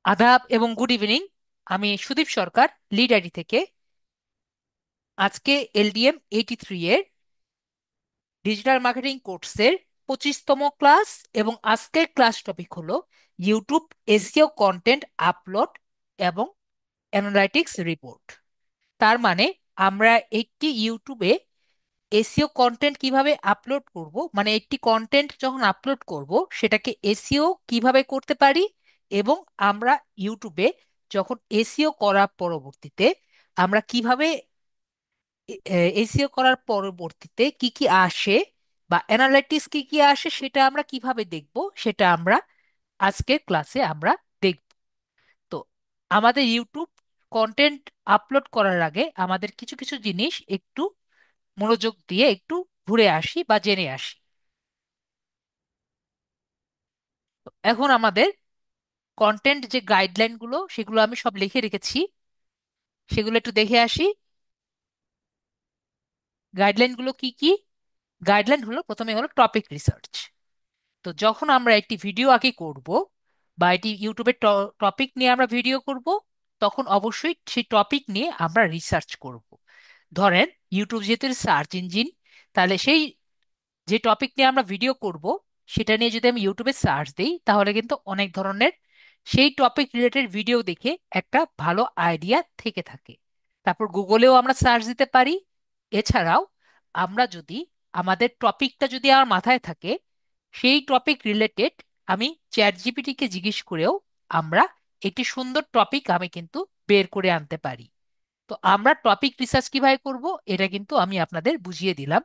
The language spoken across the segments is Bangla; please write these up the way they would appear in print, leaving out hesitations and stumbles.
আদাব এবং গুড ইভিনিং। আমি সুদীপ সরকার, লিড আইডি থেকে। আজকে LDM 83 এর ডিজিটাল মার্কেটিং কোর্সের 25তম ক্লাস, এবং আজকের ক্লাস টপিক হলো ইউটিউব এসইও কন্টেন্ট আপলোড এবং অ্যানালাইটিক্স রিপোর্ট। তার মানে আমরা একটি ইউটিউবে এসইও কন্টেন্ট কিভাবে আপলোড করব, মানে একটি কন্টেন্ট যখন আপলোড করব সেটাকে এসইও কিভাবে করতে পারি, এবং আমরা ইউটিউবে যখন এসইও করার পরবর্তীতে আমরা কিভাবে এসইও করার পরবর্তীতে কি কি আসে বা অ্যানালাইটিক্স কি কি আসে সেটা আমরা কিভাবে দেখব, সেটা আমরা আজকের ক্লাসে আমরা দেখব। তো আমাদের ইউটিউব কন্টেন্ট আপলোড করার আগে আমাদের কিছু কিছু জিনিস একটু মনোযোগ দিয়ে একটু ঘুরে আসি বা জেনে আসি। তো এখন আমাদের কন্টেন্ট যে গাইডলাইন গুলো সেগুলো আমি সব লিখে রেখেছি, সেগুলো একটু দেখে আসি। গাইডলাইন গুলো কি কি? গাইডলাইন হলো, প্রথমে হলো টপিক রিসার্চ। তো যখন আমরা একটি ভিডিও আগে করব বা এটি ইউটিউবের টপিক নিয়ে আমরা ভিডিও করব, তখন অবশ্যই সেই টপিক নিয়ে আমরা রিসার্চ করব। ধরেন ইউটিউব যেহেতু সার্চ ইঞ্জিন, তাহলে সেই যে টপিক নিয়ে আমরা ভিডিও করব সেটা নিয়ে যদি আমি ইউটিউবে সার্চ দিই তাহলে কিন্তু অনেক ধরনের সেই টপিক রিলেটেড ভিডিও দেখে একটা ভালো আইডিয়া থেকে থাকে। তারপর গুগলেও আমরা সার্চ দিতে পারি। এছাড়াও আমরা যদি আমাদের টপিকটা যদি আমার মাথায় থাকে, সেই টপিক রিলেটেড আমি চ্যাট জিপিটিকে জিজ্ঞেস করেও আমরা একটি সুন্দর টপিক আমি কিন্তু বের করে আনতে পারি। তো আমরা টপিক রিসার্চ কিভাবে করব এটা কিন্তু আমি আপনাদের বুঝিয়ে দিলাম।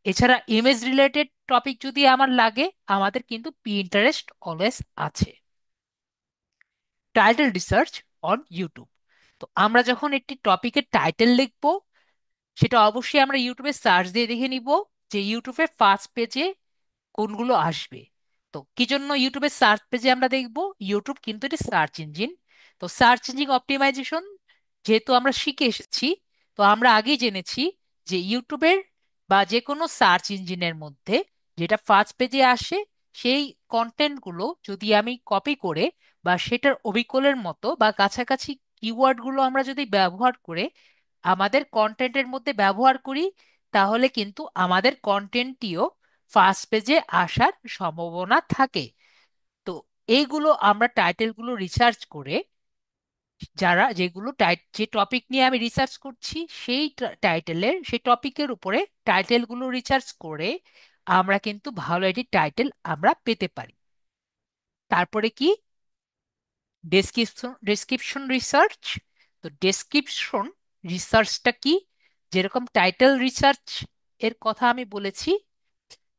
এছাড়া ইমেজ রিলেটেড টপিক যদি আমার লাগে, আমাদের কিন্তু পিন্টারেস্ট অলওয়েজ আছে। Title research on YouTube. তো আমরা যখন একটি টপিকের টাইটেল লিখব, সেটা অবশ্যই আমরা ইউটিউবে সার্চ দিয়ে দেখে নিব যে ইউটিউবের ফার্স্ট পেজে কোনগুলো আসবে। তো কি জন্য ইউটিউবের সার্চ পেজে আমরা দেখব? ইউটিউব কিন্তু এটা সার্চ ইঞ্জিন। তো সার্চ ইঞ্জিন অপটিমাইজেশন যেহেতু আমরা শিখে এসেছি, তো আমরা আগেই জেনেছি যে ইউটিউবের বা যে কোনো সার্চ ইঞ্জিনের মধ্যে যেটা ফার্স্ট পেজে আসে, সেই কন্টেন্টগুলো যদি আমি কপি করে বা সেটার অবিকলের মতো বা কাছাকাছি কিওয়ার্ডগুলো আমরা যদি ব্যবহার করে আমাদের কন্টেন্টের মধ্যে ব্যবহার করি, তাহলে কিন্তু আমাদের কন্টেন্টটিও ফার্স্ট পেজে আসার সম্ভাবনা থাকে। তো এইগুলো আমরা টাইটেলগুলো রিসার্চ করে, যেগুলো যে টপিক নিয়ে আমি রিসার্চ করছি সেই টাইটেলের সেই টপিকের উপরে টাইটেলগুলো রিসার্চ করে আমরা কিন্তু ভালো একটি টাইটেল আমরা পেতে পারি। তারপরে কি? Description research. তো ডেসক্রিপশন রিসার্চটা কি? যেরকম টাইটেল রিসার্চ এর কথা আমি বলেছি,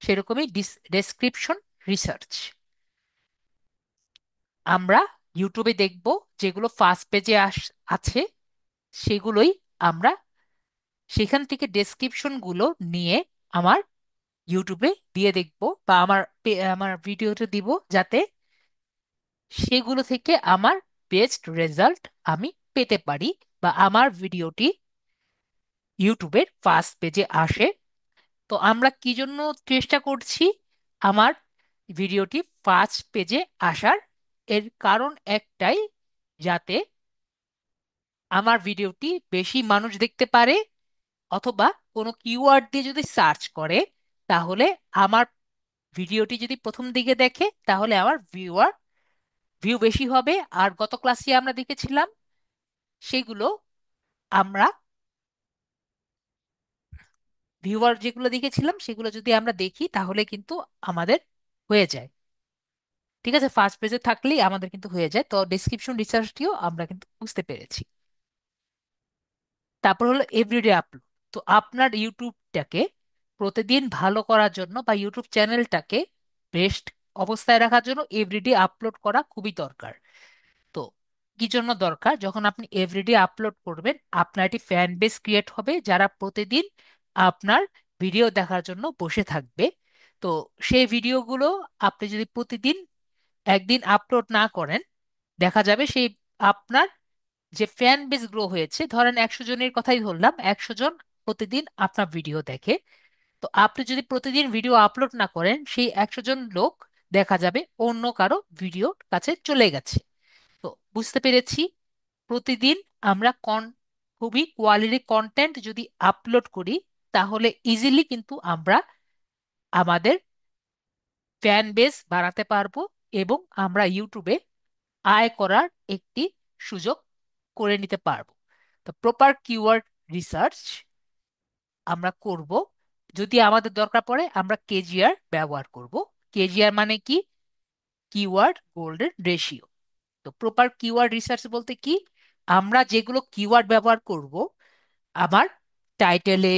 সেরকমই ডেসক্রিপশন রিসার্চ। আমরা ইউটিউবে দেখব যেগুলো ফার্স্ট পেজে আছে সেগুলোই আমরা সেখান থেকে ডেসক্রিপশন গুলো নিয়ে আমার ইউটিউবে দিয়ে দেখব বা আমার ভিডিওতে দিব, যাতে সেগুলো থেকে আমার বেস্ট রেজাল্ট আমি পেতে পারি বা আমার ভিডিওটি ইউটিউবের ফার্স্ট পেজে আসে। তো আমরা কি জন্য চেষ্টা করছি আমার ভিডিওটি ফার্স্ট পেজে আসার? এর কারণ একটাই, যাতে আমার ভিডিওটি বেশি মানুষ দেখতে পারে, অথবা কোনো কিওয়ার্ড দিয়ে যদি সার্চ করে তাহলে আমার ভিডিওটি যদি প্রথম দিকে দেখে তাহলে আমার ভিউ বেশি হবে। আর গত ক্লাসে আমরা দেখেছিলাম সেগুলো, আমরা ভিউয়ার যেগুলো দেখেছিলাম সেগুলো যদি আমরা দেখি তাহলে কিন্তু আমাদের হয়ে যায়। ঠিক আছে, ফার্স্ট পেজে থাকলেই আমাদের কিন্তু হয়ে যায়। তো ডেসক্রিপশন রিসার্চটিও আমরা কিন্তু বুঝতে পেরেছি। তারপর হলো এভরিডে আপলোড। তো আপনার ইউটিউবটাকে প্রতিদিন ভালো করার জন্য বা ইউটিউব চ্যানেলটাকে বেস্ট অবস্থায় রাখার জন্য এভরিডে আপলোড করা খুবই দরকার। তো কি জন্য দরকার? যখন আপনি এভরিডে আপলোড করবেন আপনার একটি ফ্যান বেস ক্রিয়েট হবে যারা প্রতিদিন আপনার ভিডিও দেখার জন্য বসে থাকবে। তো সেই ভিডিওগুলো আপনি যদি প্রতিদিন একদিন আপলোড না করেন, দেখা যাবে সেই আপনার যে ফ্যান বেস গ্রো হয়েছে, ধরেন 100 জনের কথাই ধরলাম, 100 জন প্রতিদিন আপনার ভিডিও দেখে। তো আপনি যদি প্রতিদিন ভিডিও আপলোড না করেন, সেই 100 জন লোক দেখা যাবে অন্য কারো ভিডিওর কাছে চলে গেছে। তো বুঝতে পেরেছি, প্রতিদিন আমরা খুবই কোয়ালিটি কন্টেন্ট যদি আপলোড করি, তাহলে ইজিলি কিন্তু আমরা আমাদের ফ্যান বেস বাড়াতে পারবো এবং আমরা ইউটিউবে আয় করার একটি সুযোগ করে নিতে পারবো। তো প্রপার কিওয়ার্ড রিসার্চ আমরা করব। যদি আমাদের দরকার পড়ে আমরা কেজিআর ব্যবহার করব। কেজিআর মানে কি? Keyword golden ratio. তো প্রপার কিওয়ার্ড রিসার্চ বলতে কি, আমরা যেগুলো কিওয়ার্ড ব্যবহার করব আমার টাইটেলে,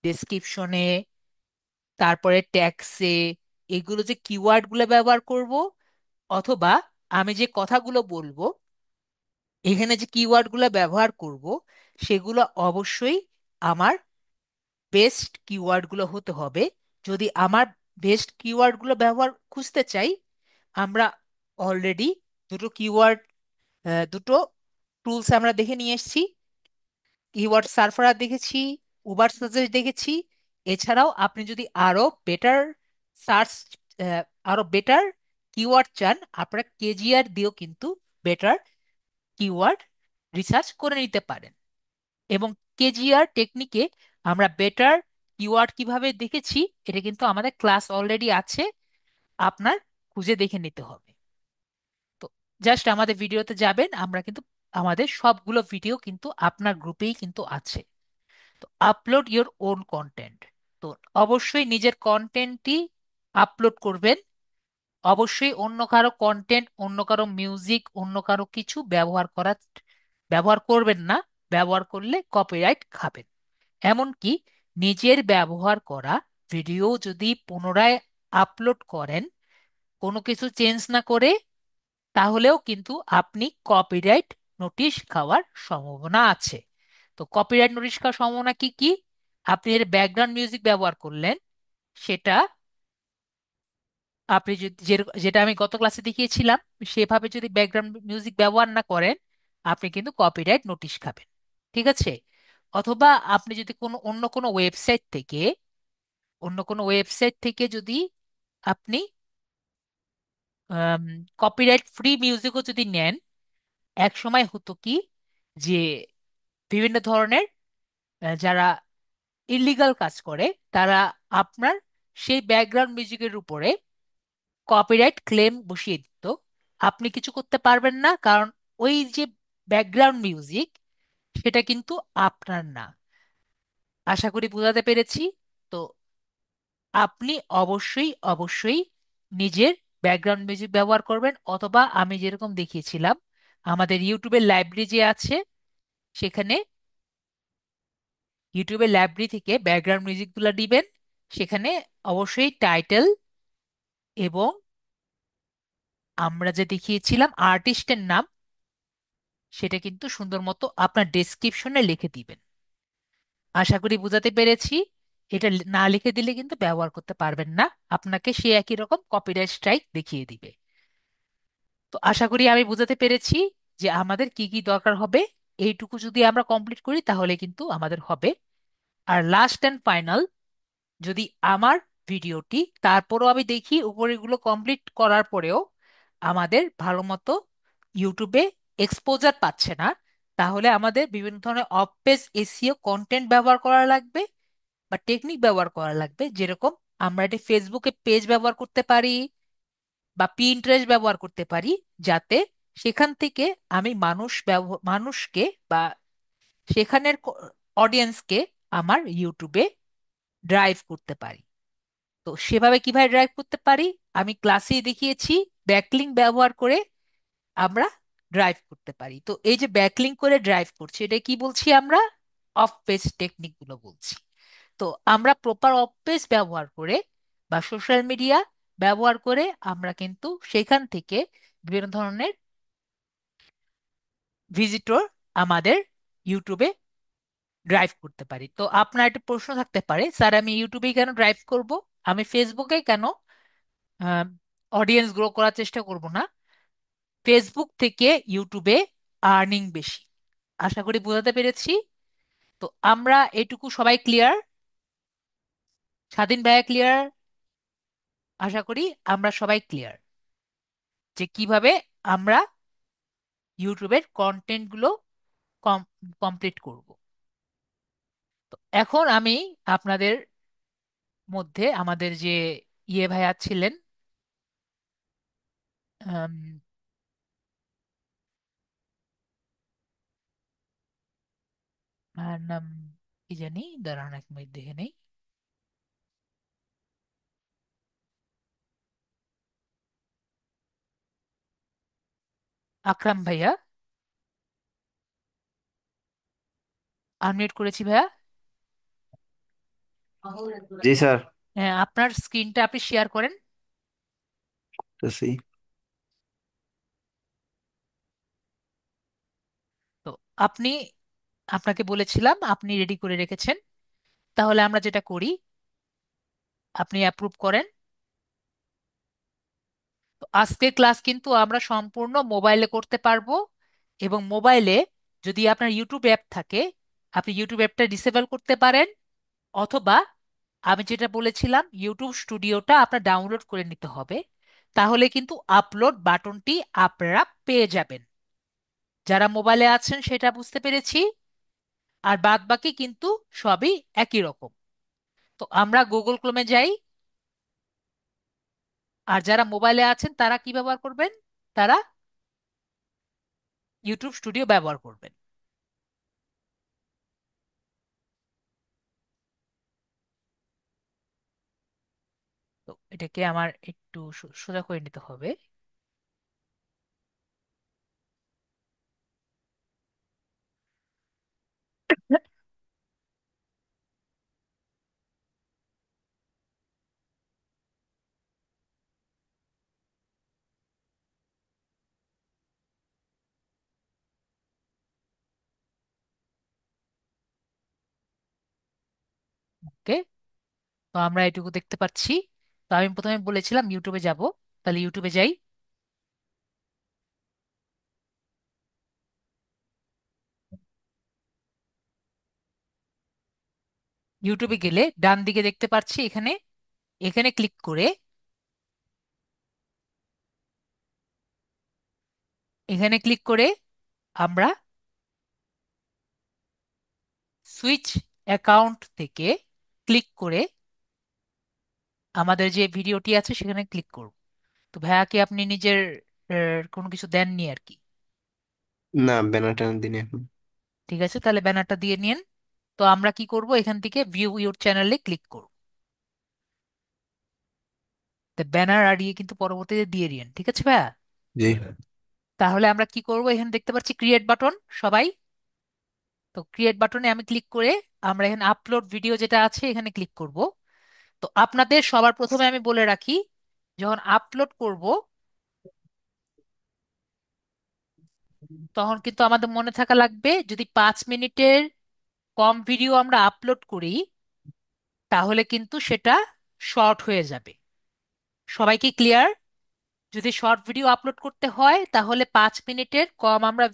ডেসক্রিপশনে, তারপরে ট্যাক্সে, এগুলো যে কিওয়ার্ড গুলো ব্যবহার করব, অথবা আমি যে কথাগুলো বলবো এখানে যে কিওয়ার্ড গুলো ব্যবহার করব, সেগুলো অবশ্যই আমার বেস্ট কিওয়ার্ড গুলো হতে হবে। যদি আমার বেস্ট কিওয়ার্ড গুলো ব্যবহার খুঁজতে চাই, আমরা অলরেডি দুটো কিওয়ার্ড, দুটো টুলস আমরা দেখে নিয়ে এসেছি। কিওয়ার্ড সার্ফার দেখেছি, উবার সাজেস্ট দেখেছি। এছাড়াও আপনি যদি সার্চ আরো বেটার কিওয়ার্ড চান, আপনারা কেজিআর দিয়েও কিন্তু বেটার কিওয়ার্ড রিসার্চ করে নিতে পারেন। এবং কেজিআর টেকনিকে আমরা বেটার কিওয়ার্ড কিভাবে দেখেছি, এটা কিন্তু আমাদের ক্লাস অলরেডি আছে, আপনার খুঁজে দেখে নিতে হবে। তো জাস্ট আমাদের ভিডিওতে যাবেন, আমরা কিন্তু আমাদের সবগুলো ভিডিও কিন্তু আপনার গ্রুপেই কিন্তু আছে। তো আপলোড ইওর ওন কন্টেন্ট। তো অবশ্যই নিজের কন্টেন্টই আপলোড করবেন। অবশ্যই অন্য কারো কন্টেন্ট, অন্য কারো মিউজিক, অন্য কারো কিছু ব্যবহার করবেন না। ব্যবহার করলে কপিরাইট খাবেন। এমনকি নিজের ব্যবহার করা ভিডিও যদি পুনরায় আপলোড করেন কোনো কিছু চেঞ্জ না করে, তাহলেও কিন্তু আপনি কপিরাইট নোটিশ খাওয়ার সম্ভাবনা আছে। তো কপিরাইট নোটিশ খাওয়ার সম্ভাবনা কি কি? আপনি এর ব্যাকগ্রাউন্ড মিউজিক ব্যবহার করলেন, সেটা আপনি যদি যেটা আমি গত ক্লাসে দেখিয়েছিলাম, সেভাবে যদি ব্যাকগ্রাউন্ড মিউজিক ব্যবহার না করেন, আপনি কিন্তু কপিরাইট নোটিশ খাবেন। ঠিক আছে? অথবা আপনি যদি অন্য কোনো ওয়েবসাইট থেকে যদি আপনি কপিরাইট ফ্রি মিউজিকও যদি নেন, এক সময় হতো কি যে বিভিন্ন ধরনের যারা ইলিগাল কাজ করে, তারা আপনার সেই ব্যাকগ্রাউন্ড মিউজিকের উপরে কপিরাইট ক্লেম বসিয়ে দিত। আপনি কিছু করতে পারবেন না, কারণ ওই যে ব্যাকগ্রাউন্ড মিউজিক, সেটা কিন্তু আপনার না। আশা করি বোঝাতে পেরেছি। তো আপনি অবশ্যই অবশ্যই নিজের ব্যাকগ্রাউন্ড মিউজিক ব্যবহার করবেন, অথবা আমি যেরকম দেখিয়েছিলাম আমাদের ইউটিউবের লাইব্রেরি যে আছে, সেখানে ইউটিউবের লাইব্রেরি থেকে ব্যাকগ্রাউন্ড মিউজিকগুলো দিবেন। সেখানে অবশ্যই টাইটেল এবং আমরা যে দেখিয়েছিলাম আর্টিস্টের নাম, সেটা কিন্তু সুন্দর মতো আপনার ডেসক্রিপশনে লিখে দিবেন। আশা করি বোঝাতে পেরেছি। এটা না লিখে দিলে কিন্তু ব্যবহার করতে পারবেন না, আপনাকে সে একই রকম কপিরাইট স্ট্রাইক দেখিয়ে দিবে। তো আশা করি আমি বোঝাতে পেরেছি যে আমাদের কি কি দরকার হবে। এইটুকু যদি আমরা কমপ্লিট করি তাহলে কিন্তু আমাদের হবে। আর লাস্ট অ্যান্ড ফাইনাল, যদি আমার ভিডিওটি তারপরও আমি দেখি উপরেগুলো কমপ্লিট করার পরেও আমাদের ভালো মতো ইউটিউবে এক্সপোজার পাচ্ছে না, তাহলে আমাদের বিভিন্ন ধরনের অফ পেজ এসইও কন্টেন্ট ব্যবহার করা লাগবে বা টেকনিক ব্যবহার করা লাগবে। যেরকম আমরা এটি ফেসবুকে পেজ ব্যবহার করতে পারি বা পিন্টারেস্ট ব্যবহার করতে পারি, যাতে সেখান থেকে আমি মানুষকে বা সেখানের অডিয়েন্সকে আমার ইউটিউবে ড্রাইভ করতে পারি। তো সেভাবে কিভাবে ড্রাইভ করতে পারি আমি ক্লাসেই দেখিয়েছি। ব্যাকলিঙ্ক ব্যবহার করে আমরা ড্রাইভ করতে পারি। তো এই যে ব্যাকলিঙ্ক করে ড্রাইভ করছি, এটা কি বলছি আমরা? অফ পেজ টেকনিক গুলো বলছি। তো আমরা প্রপার অফ পেজ ব্যবহার করে বা সোশ্যাল মিডিয়া ব্যবহার করে আমরা কিন্তু সেখান থেকে বিভিন্ন ধরনের ভিজিটর আমাদের ইউটিউবে ড্রাইভ করতে পারি। তো আপনার একটা প্রশ্ন থাকতে পারে, স্যার আমি ইউটিউবে কেন ড্রাইভ করব, আমি ফেসবুকে কেন অডিয়েন্স গ্রো করার চেষ্টা করব না? ফেসবুক থেকে ইউটিউবে আর্নিং বেশি। আশা করি বোঝাতে পেরেছি। তো আমরা এটুকু সবাই ক্লিয়ার? স্বাধীন ভাইয়া ক্লিয়ার? আশা করি আমরা সবাই ক্লিয়ার যে কিভাবে আমরা ইউটিউবের কন্টেন্টগুলো কমপ্লিট করব। তো এখন আমি আপনাদের মধ্যে আমাদের যে ভাইয়া ছিলেন, আম, আর নাম কি জানি, দাঁড়ান এক মিনিট দেখে নেই। আকরাম ভাইয়া, আনমিউট করেছি ভাইয়া। জি স্যার। হ্যাঁ, আপনার স্ক্রিনটা আপনি শেয়ার করেন। করতেছি। তো আপনি, আপনাকে বলেছিলাম আপনি রেডি করে রেখেছেন, তাহলে আমরা যেটা করি, আপনি অ্যাপ্রুভ করেন। তো আজকের ক্লাস কিন্তু আমরা সম্পূর্ণ মোবাইলে করতে পারবো, এবং মোবাইলে যদি আপনার ইউটিউব অ্যাপ থাকে, আপনি ইউটিউব অ্যাপটা ডিসেবল করতে পারেন, অথবা আমি যেটা বলেছিলাম ইউটিউব স্টুডিওটা আপনার ডাউনলোড করে নিতে হবে। তাহলে কিন্তু আপলোড বাটনটি আপনারা পেয়ে যাবেন। যারা মোবাইলে আছেন সেটা বুঝতে পেরেছি, আর বাদ বাকি কিন্তু সবই একই রকম। তো আমরা গুগল ক্রোমে যাই, আর যারা মোবাইলে আছেন তারা কি ব্যবহার করবেন? তারা ইউটিউব স্টুডিও ব্যবহার করবেন। তো এটাকে আমার একটু সোজা করে নিতে হবে। ওকে, তো আমরা এটুকু দেখতে পাচ্ছি। তো আমি প্রথমে বলেছিলাম ইউটিউবে যাব, তাহলে ইউটিউবে যাই। ইউটিউবে গেলে ডান দিকে দেখতে পাচ্ছি এখানে, এখানে ক্লিক করে, এখানে ক্লিক করে আমরা সুইচ অ্যাকাউন্ট থেকে ক্লিক করে আমাদের যে ভিডিওটি আছে সেখানে ক্লিক করব। তো ভাইয়া কি আপনি নিজের কোনো কিছু দেননি আর কি? না, ব্যানার ট্যানার দিনে এখন। ঠিক আছে, তাহলে ব্যানারটা দিয়ে নিন। তো আমরা কি করব, এখান থেকে ভিউ ইউর চ্যানেলে ক্লিক করব। তো ব্যানার আর ইয়ে কিন্তু পরবর্তীতে দিয়ে দিন, ঠিক আছে ভাইয়া? জি। তাহলে আমরা কি করব, এখানে দেখতে পাচ্ছি ক্রিয়েট বাটন সবাই। তো ক্রিয়েট বাটনে আমি ক্লিক করে আমরা এখানে আপলোড ভিডিও যেটা আছে এখানে ক্লিক করব। তো আপনাদের সবার প্রথমে আমি বলে রাখি, যখন আপলোড করব তখন কিন্তু আমাদের মনে থাকা লাগবে, যদি 5 মিনিটের কম ভিডিও আমরা আপলোড করি তাহলে কিন্তু সেটা শর্ট হয়ে যাবে। সবাই কি ক্লিয়ার? যদি শর্ট ভিডিও আপলোড করতে হয় তাহলে 5 মিনিটের কম আমরা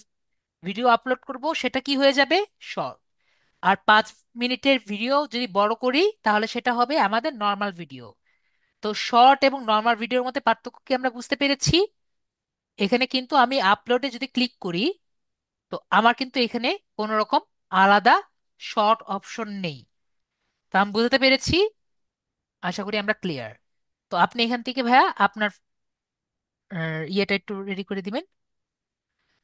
ভিডিও আপলোড করব, সেটা কি হয়ে যাবে? শর্ট। আর 5 মিনিটের ভিডিও যদি বড় করি তাহলে সেটা হবে আমাদের নর্মাল ভিডিও। তো শর্ট এবং নর্মাল ভিডিওর মধ্যে পার্থক্য কি আমরা বুঝতে পেরেছি? এখানে কিন্তু আমি আপলোডে যদি ক্লিক করি, তো আমার কিন্তু এখানে কোনো রকম আলাদা শর্ট অপশন নেই। তো আমি বুঝতে পেরেছি, আশা করি আমরা ক্লিয়ার। তো আপনি এখান থেকে ভাইয়া আপনার ইয়েটা একটু রেডি করে দিবেন।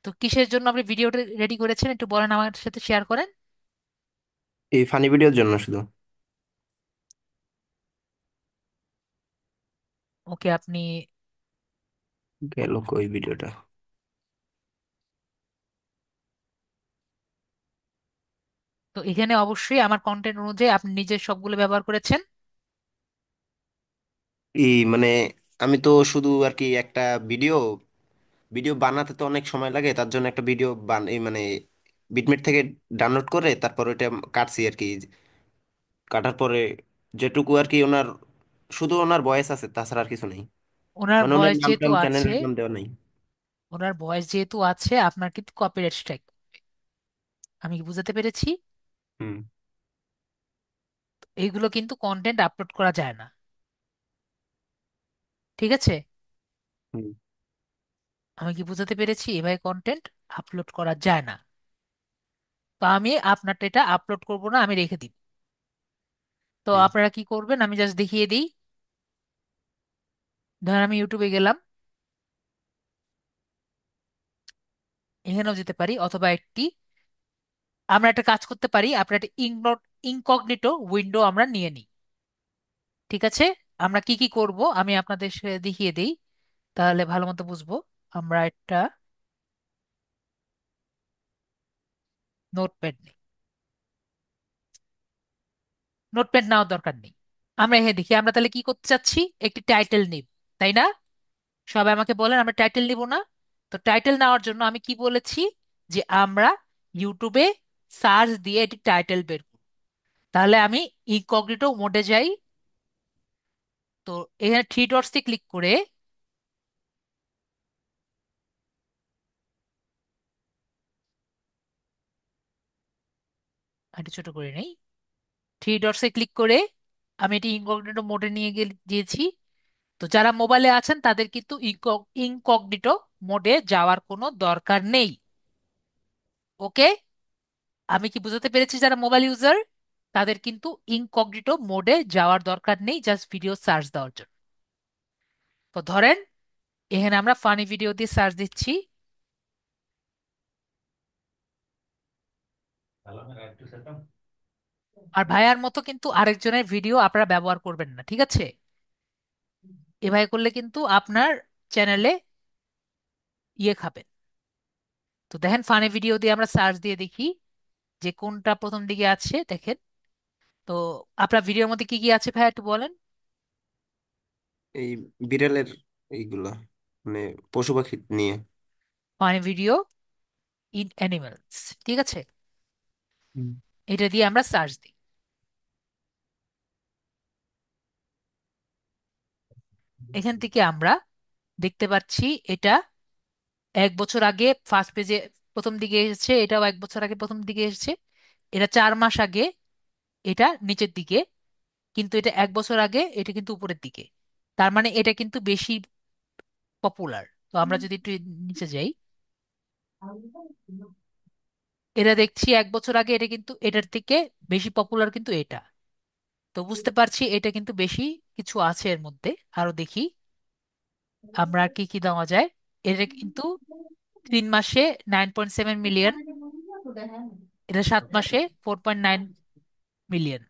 তো কিসের জন্য আপনি ভিডিওটা রেডি করেছেন একটু বলেন, আমার সাথে শেয়ার করেন। এই ফানি ভিডিওর জন্য শুধু। ওকে, আপনি, গেল কই ভিডিওটা? তো এখানে অবশ্যই আমার কন্টেন্ট অনুযায়ী আপনি নিজের সবগুলো ব্যবহার করেছেন। এই মানে আমি তো শুধু আর কি একটা ভিডিও ভিডিও বানাতে তো অনেক সময় লাগে, তার জন্য একটা ভিডিও এই মানে বিটমেট থেকে ডাউনলোড করে তারপর ওইটা কাটছি আর কি। কাটার পরে যেটুকু আর কি ওনার, শুধু ওনার ভয়েস আছে, তাছাড়া আর কিছু নেই। ওনার মানে ওনার ভয়েস নাম যেহেতু টাম, আছে, চ্যানেলের নাম দেওয়া নাই। আপনার কিন্তু কপিরাইট স্ট্রাইক। আমি কি বুঝাতে পেরেছি? হুম। এইগুলো কিন্তু কন্টেন্ট আপলোড করা যায় না, ঠিক আছে? হুম। আমি কি বুঝাতে পেরেছি এভাবে কন্টেন্ট আপলোড করা যায় না। তো আমি আপনারটা এটা আপলোড করব না, আমি রেখে দিব। তো হুম। আপনারা কি করবেন আমি জাস্ট দেখিয়ে দিই। ধরেন আমি ইউটিউবে গেলাম, এখানেও যেতে পারি, অথবা একটি আমরা একটা কাজ করতে পারি, আপনার একটা ইনকগনিটো উইন্ডো আমরা নিয়ে নিই। ঠিক আছে, আমরা কি কি করব আমি আপনাদের দেখিয়ে দিই, তাহলে ভালো মতো বুঝবো। আমরা একটা নোটপ্যাড নিই। নোটপ্যাড নেওয়ার দরকার নেই, আমরা এখানে দেখি আমরা তাহলে কি করতে চাচ্ছি, একটি টাইটেল নিব, তাই না? সবাই আমাকে বলেন আমরা টাইটেল নিব না? তো টাইটেল নেওয়ার জন্য আমি কি বলেছি, যে আমরা ইউটিউবে সার্চ দিয়ে এটি টাইটেল বের করব। তাহলে আমি ইনকগনিটো মোডে যাই। তো এখানে থ্রি ডটসে ক্লিক করে, একটু ছোট করে নেই, থ্রি ডটসে ক্লিক করে আমি এটি ইনকগনিটো মোডে নিয়ে দিয়েছি। তো যারা মোবাইলে আছেন তাদের কিন্তু ইনকগনিটো মোডে যাওয়ার কোনো দরকার নেই। ওকে, আমি কি বুঝাতে পেরেছি? যারা মোবাইল ইউজার তাদের কিন্তু ইনকগনিটো মোডে যাওয়ার দরকার নেই, জাস্ট ভিডিও সার্চ দেওয়ার জন্য। তো ধরেন এখানে আমরা ফানি ভিডিও দিয়ে সার্চ দিচ্ছি, আর ভাইয়ার মতো কিন্তু আরেকজনের ভিডিও আপনারা ব্যবহার করবেন না, ঠিক আছে? এভাবে করলে কিন্তু আপনার চ্যানেলে খাবেন। তো দেখেন ফানি ভিডিও দিয়ে আমরা সার্চ দিয়ে দেখি যে কোনটা প্রথম দিকে আছে, দেখেন। তো আপনার ভিডিওর মধ্যে কি কি আছে ভাইয়া একটু বলেন। এই বিড়ালের এইগুলা, মানে পশু পাখি নিয়ে। ফানি ভিডিও ইন অ্যানিমালস, ঠিক আছে, হুম। এটা দিয়ে আমরা সার্চ দিই। এখান থেকে আমরা দেখতে পাচ্ছি এটা 1 বছর আগে ফার্স্ট পেজে প্রথম দিকে এসেছে, এটাও 1 বছর আগে প্রথম দিকে এসেছে, এটা 4 মাস আগে এটা নিচের দিকে, কিন্তু এটা 1 বছর আগে এটা কিন্তু উপরের দিকে। তার মানে এটা কিন্তু বেশি পপুলার। তো আমরা যদি একটু নিচে যাই, এটা দেখছি 1 বছর আগে এটা কিন্তু এটার থেকে বেশি পপুলার কিন্তু এটা। তো বুঝতে পারছি এটা কিন্তু বেশি কিছু আছে এর মধ্যে। আরো দেখি আমরা আর কি কি দেওয়া যায়। এটা কিন্তু 3 মাসে 9.7 মিলিয়ন, এটা 7 মাসে 4.9 মিলিয়ন।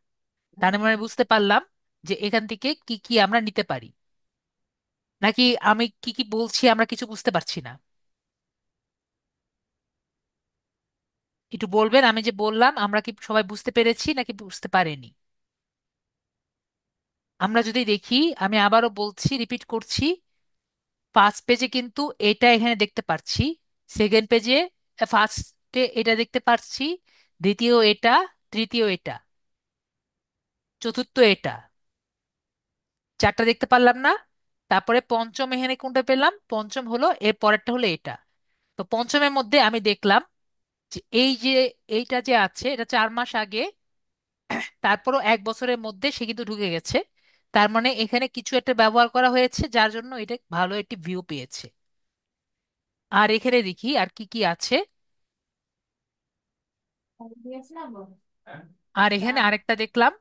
তার মানে বুঝতে পারলাম যে এখান থেকে কি কি আমরা নিতে পারি। নাকি আমি কি কি বলছি আমরা কিছু বুঝতে পারছি না? একটু বলবেন, আমি যে বললাম আমরা কি সবাই বুঝতে পেরেছি নাকি বুঝতে পারেনি? আমরা যদি দেখি, আমি আবারও বলছি, রিপিট করছি, ফার্স্ট পেজে কিন্তু এটা এখানে দেখতে পাচ্ছি, সেকেন্ড পেজে ফার্স্টে এটা দেখতে পাচ্ছি, দ্বিতীয় এটা, তৃতীয় এটা, চতুর্থ এটা, চারটা দেখতে পারলাম না? তারপরে পঞ্চম এখানে কোনটা পেলাম, পঞ্চম হলো এর পরেরটা হলো এটা। তো পঞ্চমের মধ্যে আমি দেখলাম যে এই যে এইটা যে আছে এটা 4 মাস আগে, তারপরও 1 বছরের মধ্যে সে কিন্তু ঢুকে গেছে। তার মানে এখানে কিছু একটা ব্যবহার করা হয়েছে যার জন্য এটা ভালো একটি ভিউ পেয়েছে। আর এখানে দেখি আর কি কি আছে। আর এখানে আরেকটা দেখলাম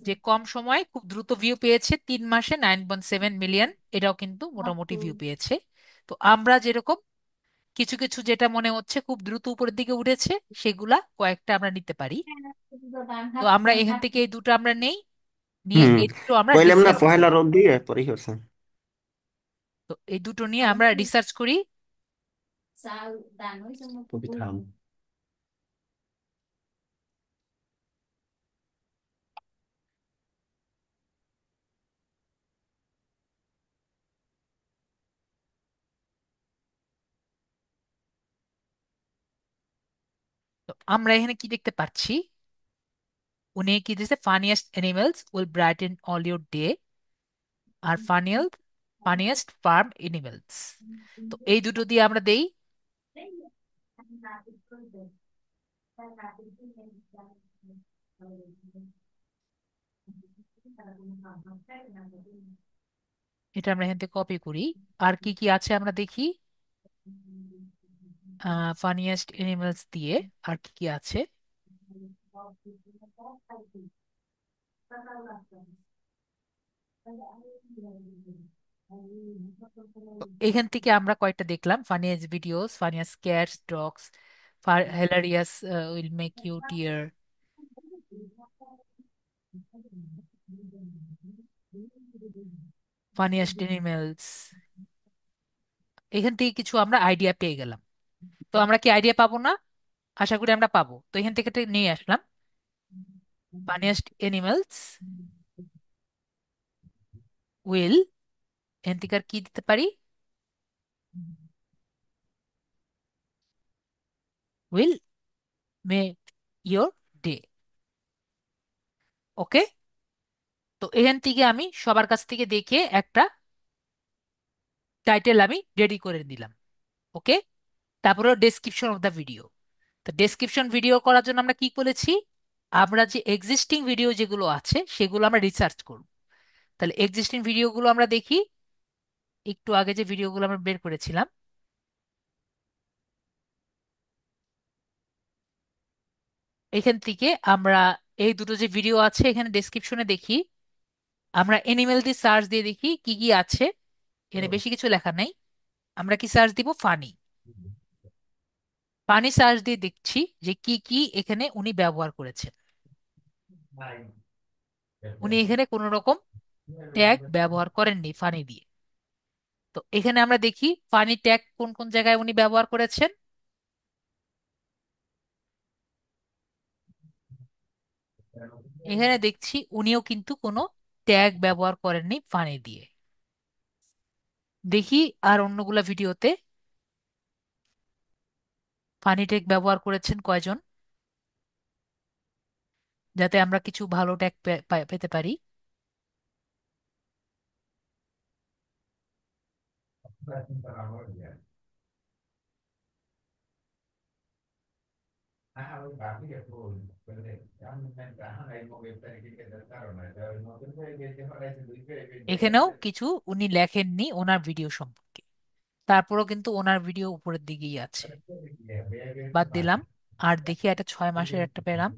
যে কম সময় খুব দ্রুত ভিউ পেয়েছে, 3 মাসে 9.7 মিলিয়ন, এটাও কিন্তু মোটামুটি ভিউ পেয়েছে। তো আমরা যেরকম কিছু কিছু যেটা মনে হচ্ছে খুব দ্রুত উপরের দিকে উঠেছে সেগুলা কয়েকটা আমরা নিতে পারি। তো আমরা এখান থেকে এই দুটো আমরা নেই, নিয়ে হুম। এই দুটো আমরা কইলাম না রিসার্চ পহেলা করি। রোদ দিয়ে পরে হচ্ছে। তো এই দুটো নিয়ে আমরা রিসার্চ করি। কবি থাম। তো আমরা এখানে কি দেখতে পাচ্ছি, উনি কি দিয়েছে, funniest animals will brighten all your day, আর ফানিয়েস্ট ফার্ম অ্যানিমেলস। তো এই দুটো দিয়ে আমরা দেই। এটা আমরা এখান থেকে কপি করি। আর কি কি আছে আমরা দেখি। ফানিয়েস্ট এনিমেলস দিয়ে আর কি কি আছে? তো এখান থেকে আমরা কয়েকটা দেখলাম: funniest videos, funniest cats, dogs, hilarious will make you tear, funniest animals. এখান থেকে কিছু আমরা আইডিয়া পেয়ে গেলাম। তো আমরা কি আইডিয়া পাবো না? আশা করি আমরা পাবো। তো এখান থেকে একটা নিয়ে আসলাম ফানিয়েস্ট এনিমেলস উইল, এখান থেকে আর কি দিতে পারি? Will make your day. Okay. তো এখান থেকে আমি সবার কাছ থেকে দেখে একটা টাইটেল আমি রেডি করে দিলাম। ওকে। তারপরে ডেসক্রিপশন অফ দ্য ভিডিও। তো ডেসক্রিপশন ভিডিও করার জন্য আমরা কি করেছি? আমরা যে এক্সিস্টিং ভিডিও যেগুলো আছে সেগুলো আমরা রিসার্চ করব। তাহলে এক্সিস্টিং ভিডিওগুলো আমরা দেখি। একটু আগে যে ভিডিওগুলো আমরা বের করেছিলাম, এখান থেকে আমরা এই দুটো যে ভিডিও আছে এখানে ডেসক্রিপশনে দেখি। আমরা এনিমেল দিয়ে সার্চ দিয়ে দেখি কি কি আছে। এখানে বেশি কিছু লেখা নাই। আমরা কি সার্চ দিব? ফানি। ফানি সার্চ দিয়ে দেখছি যে কি কি এখানে উনি ব্যবহার করেছেন। উনি এখানে কোনো রকম ট্যাগ ব্যবহার করেননি ফানি দিয়ে। তো এখানে আমরা দেখি ফানি ট্যাগ কোন কোন জায়গায় উনি ব্যবহার করেছেন। এখানে দেখছি উনিও কিন্তু কোনো ট্যাগ ব্যবহার করেননি ফানি দিয়ে। দেখি আর অন্যগুলা ভিডিওতে ফানি ট্যাগ ব্যবহার করেছেন কয়জন, যাতে আমরা কিছু ভালো ট্যাগ পেতে পারি। এখানেও কিছু উনি লেখেননি ওনার ভিডিও সম্পর্কে। তারপরও কিন্তু ওনার ভিডিও উপরের দিকেই আছে। বাদ দিলাম। আর দেখি একটা 6 মাসের একটা পেলাম।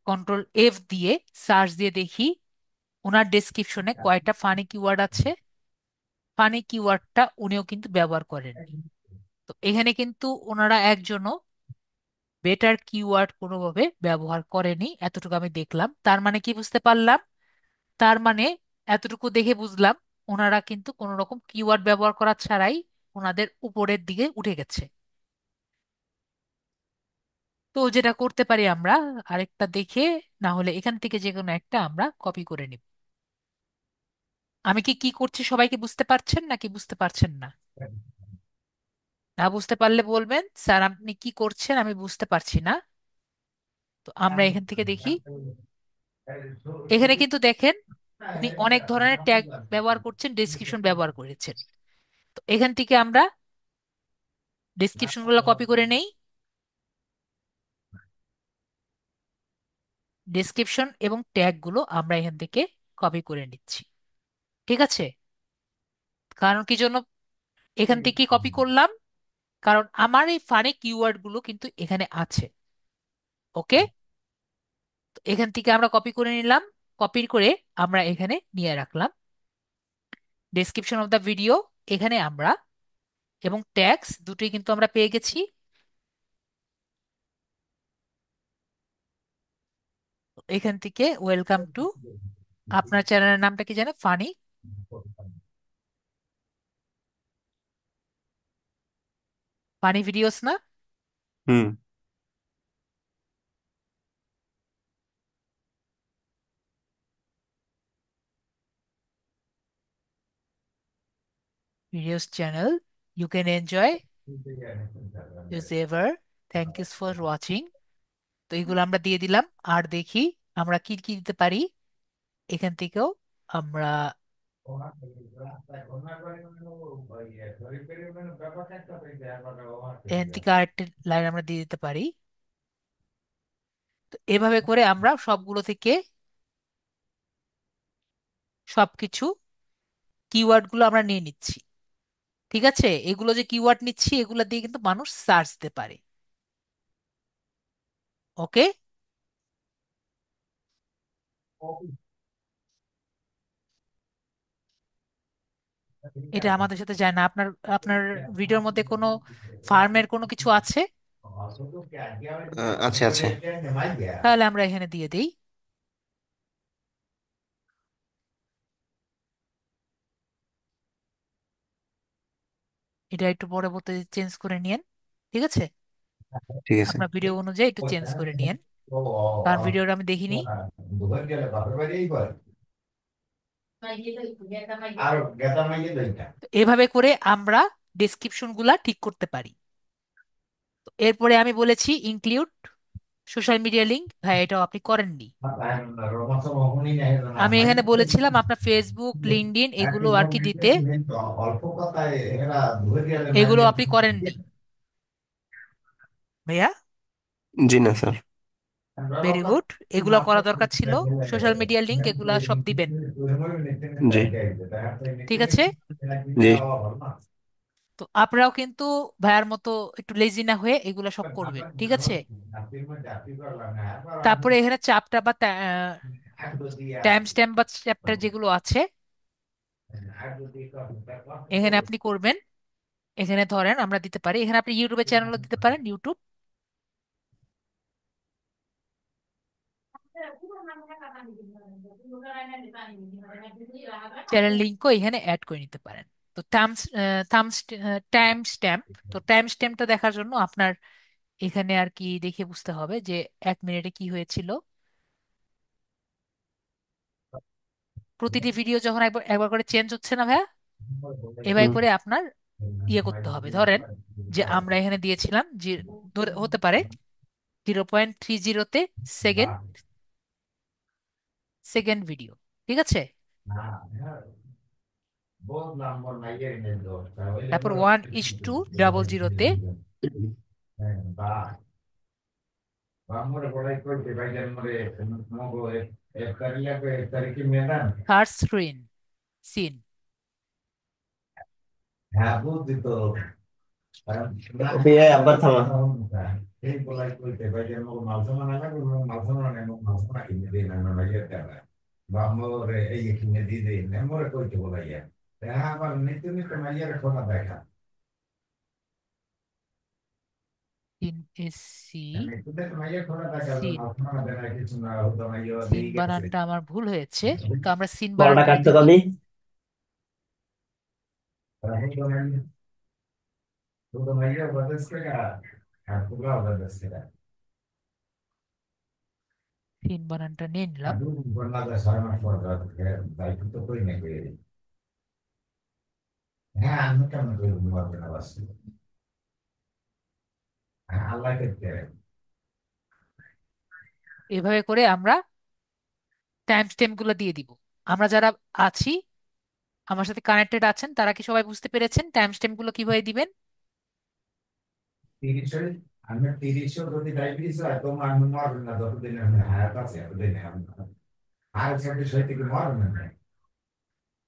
কন্ট্রোল F দিয়ে সার্চ দিয়ে দেখি ওনার ডেসক্রিপশনে কয়টা ফানি কিওয়ার্ড আছে। ফানি কিওয়ার্ডটা উনিও কিন্তু ব্যবহার করেননি। তো এখানে কিন্তু ওনারা একজনও বেটার কিওয়ার্ড কোনোভাবে ব্যবহার করেনি, এতটুকু আমি দেখলাম। তার মানে কি বুঝতে পারলাম? তার মানে এতটুকু দেখে বুঝলাম ওনারা কিন্তু কোনো রকম কিওয়ার্ড ব্যবহার করা ছাড়াই ওনাদের উপরের দিকে উঠে গেছে। তো যেটা করতে পারি আমরা, আরেকটা দেখে, না হলে এখান থেকে যে কোনো একটা আমরা কপি করে নিব। আমি কি কি করছি সবাইকে বুঝতে পারছেন নাকি বুঝতে পারছেন না? না বুঝতে পারলে বলবেন, স্যার আপনি কি করছেন আমি বুঝতে পারছি না। তো আমরা এখান থেকে দেখি। এখানে কিন্তু দেখেন উনি অনেক ধরনের ট্যাগ ব্যবহার করছেন, ডেসক্রিপশন ব্যবহার করেছেন। তো এখান থেকে আমরা ডেসক্রিপশন গুলো কপি করে নেই। ডেসক্রিপশন এবং ট্যাগ গুলো আমরা এখান থেকে কপি করে নিচ্ছি। ঠিক আছে? কারণ কি জন্য এখান থেকে কপি করলাম? কারণ আমার এই ফানি কিওয়ার্ড গুলো কিন্তু এখানে আছে। ওকে। তো এখান থেকে আমরা কপি করে নিলাম। কপি করে আমরা এখানে নিয়ে রাখলাম। ডেসক্রিপশন অফ দ্য ভিডিও এখানে আমরা, এবং ট্যাগস দুটোই কিন্তু আমরা পেয়ে গেছি। এখান থেকে ওয়েলকাম টু, আপনার চ্যানেলের নামটা কি জানে? ফানি, ফানি ভিডিওস না? হুম। Videos channel, you can enjoy use ever, thank you for watching. তো এগুলো আমরা দিয়ে দিলাম। আর দেখি আমরা কি কি দিতে পারি এখান থেকেও। আমরা এখান থেকে আরেকটি লাইন আমরা দিয়ে দিতে পারি। তো এভাবে করে আমরা সবগুলো থেকে সবকিছু কিওয়ার্ড গুলো আমরা নিয়ে নিচ্ছি। ঠিক আছে, এগুলো যে কিওয়ার্ড নিচ্ছি এগুলো দিয়ে কিন্তু মানুষ সার্চ দিতে পারে। ওকে। এটা আমাদের সাথে যায় না। আপনার আপনার ভিডিওর মধ্যে কোনো ফার্মের কোনো কিছু আছে? আছে আছে। তাহলে আমরা এখানে দিয়ে দেই। এটা একটু পরবর্তী চেঞ্জ করে নিয়েন। ঠিক আছে, ঠিক আছে। আপনার ভিডিও অনুযায়ী একটু চেঞ্জ করে নিয়েন, কারণ ভিডিওটা আমি দেখিনি। তো এভাবে করে আমরা ডেসক্রিপশন গুলা ঠিক করতে পারি। তো এরপরে আমি বলেছি ইনক্লুড সোশ্যাল মিডিয়া লিঙ্ক, ভাই এটাও আপনি করেননি। আমি এখানে বলেছিলাম আপনার ফেসবুক, লিঙ্কডইন এগুলো আর কি দিতে, এগুলো আপনি করেননি ভাইয়া। জি না স্যার। ভেরি গুড, এগুলো করা দরকার ছিল। সোশ্যাল মিডিয়া লিংক এগুলা সব দিবেন। জি। ঠিক আছে। জি। তো আপনারাও কিন্তু ভাইয়ার মতো একটু লেজি না হয়ে এগুলা সব করবেন। ঠিক আছে। তারপরে এখানে চাপটা বা টাইম স্ট্যাম্প বা চ্যাপ্টার যেগুলো আছে এখানে আপনি করবেন। এখানে ধরেন আমরা দিতে পারি, এখানে আপনি ইউটিউবে চ্যানেলও দিতে পারেন, ইউটিউব চ্যানেল লিঙ্কও এখানে অ্যাড করে নিতে পারেন। তো থামস টাইম স্ট্যাম্প, তো টাইম স্ট্যাম্পটা দেখার জন্য আপনার এখানে আর কি দেখে বুঝতে হবে যে 1 মিনিটে কি হয়েছিল। প্রতিটি ভিডিও যখন একবার একবার করে চেঞ্জ হচ্ছে না ভাইয়া, এবার হুম। করে আপনার ইয়ে করতে হবে। ধরেন যে আমরা এখানে দিয়েছিলাম যে হতে পারে 0.30-তে সেকেন্ড সেকেন্ড ভিডিও। ঠিক আছে। তারপর 1:00:00-তে থার্ড সিন। ওকে আবার থামা। সিন এসি সিন সিন বানানটা আমার ভুল হয়েছে, তো আমরা সিন বড়টা বানানটাই কাটতো দিই। কবি। সিন বানানটা নিয়ে নিলাম। এভাবে করে আমরা টাইম স্ট্যাম্প গুলো দিয়ে দিব। আমরা যারা আছি, আমার সাথে কানেক্টেড আছেন, তারা কি সবাই বুঝতে পেরেছেন টাইম স্ট্যাম্প গুলো কিভাবে দিবেন?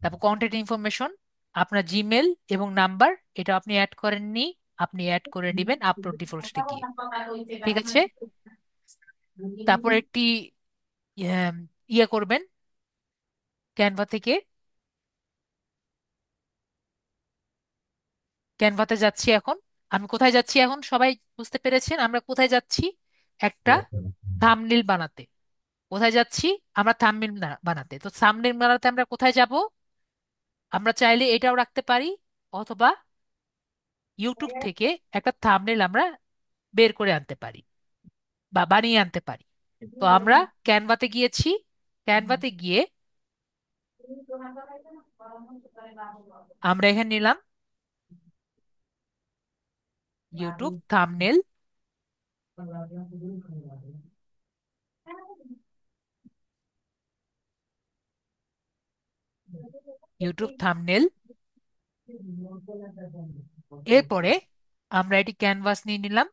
তারপর কন্ট্যাক্ট ইনফরমেশন, আপনার জিমেল এবং নাম্বার, এটা আপনি অ্যাড করেননি, আপনি অ্যাড করে দিবেন আপলোড ডিফল্টসে গিয়ে। ঠিক আছে। তারপর একটি ইয়ে ইয়ে করবেন ক্যানভা থেকে। ক্যানভাতে যাচ্ছি এখন। আমি কোথায় যাচ্ছি এখন সবাই বুঝতে পেরেছেন আমরা কোথায় যাচ্ছি? একটা থাম্বনেল বানাতে। কোথায় যাচ্ছি? আমরা থাম্বনেল বানাতে। তো থাম্বনেল বানাতে আমরা কোথায় যাব? আমরা চাইলে এটাও রাখতে পারি, অথবা ইউটিউব থেকে একটা থাম্বনেল আমরা বের করে আনতে পারি বা বানিয়ে আনতে পারি। তো আমরা ক্যানভাতে গিয়েছি। ক্যানভাতে গিয়ে আমরা এখানে নিলাম ইউটিউব থাম্বনেল, ইউটিউব থাম্বনেল। এরপরে আমরা এটি ক্যানভাস নিয়ে নিলাম।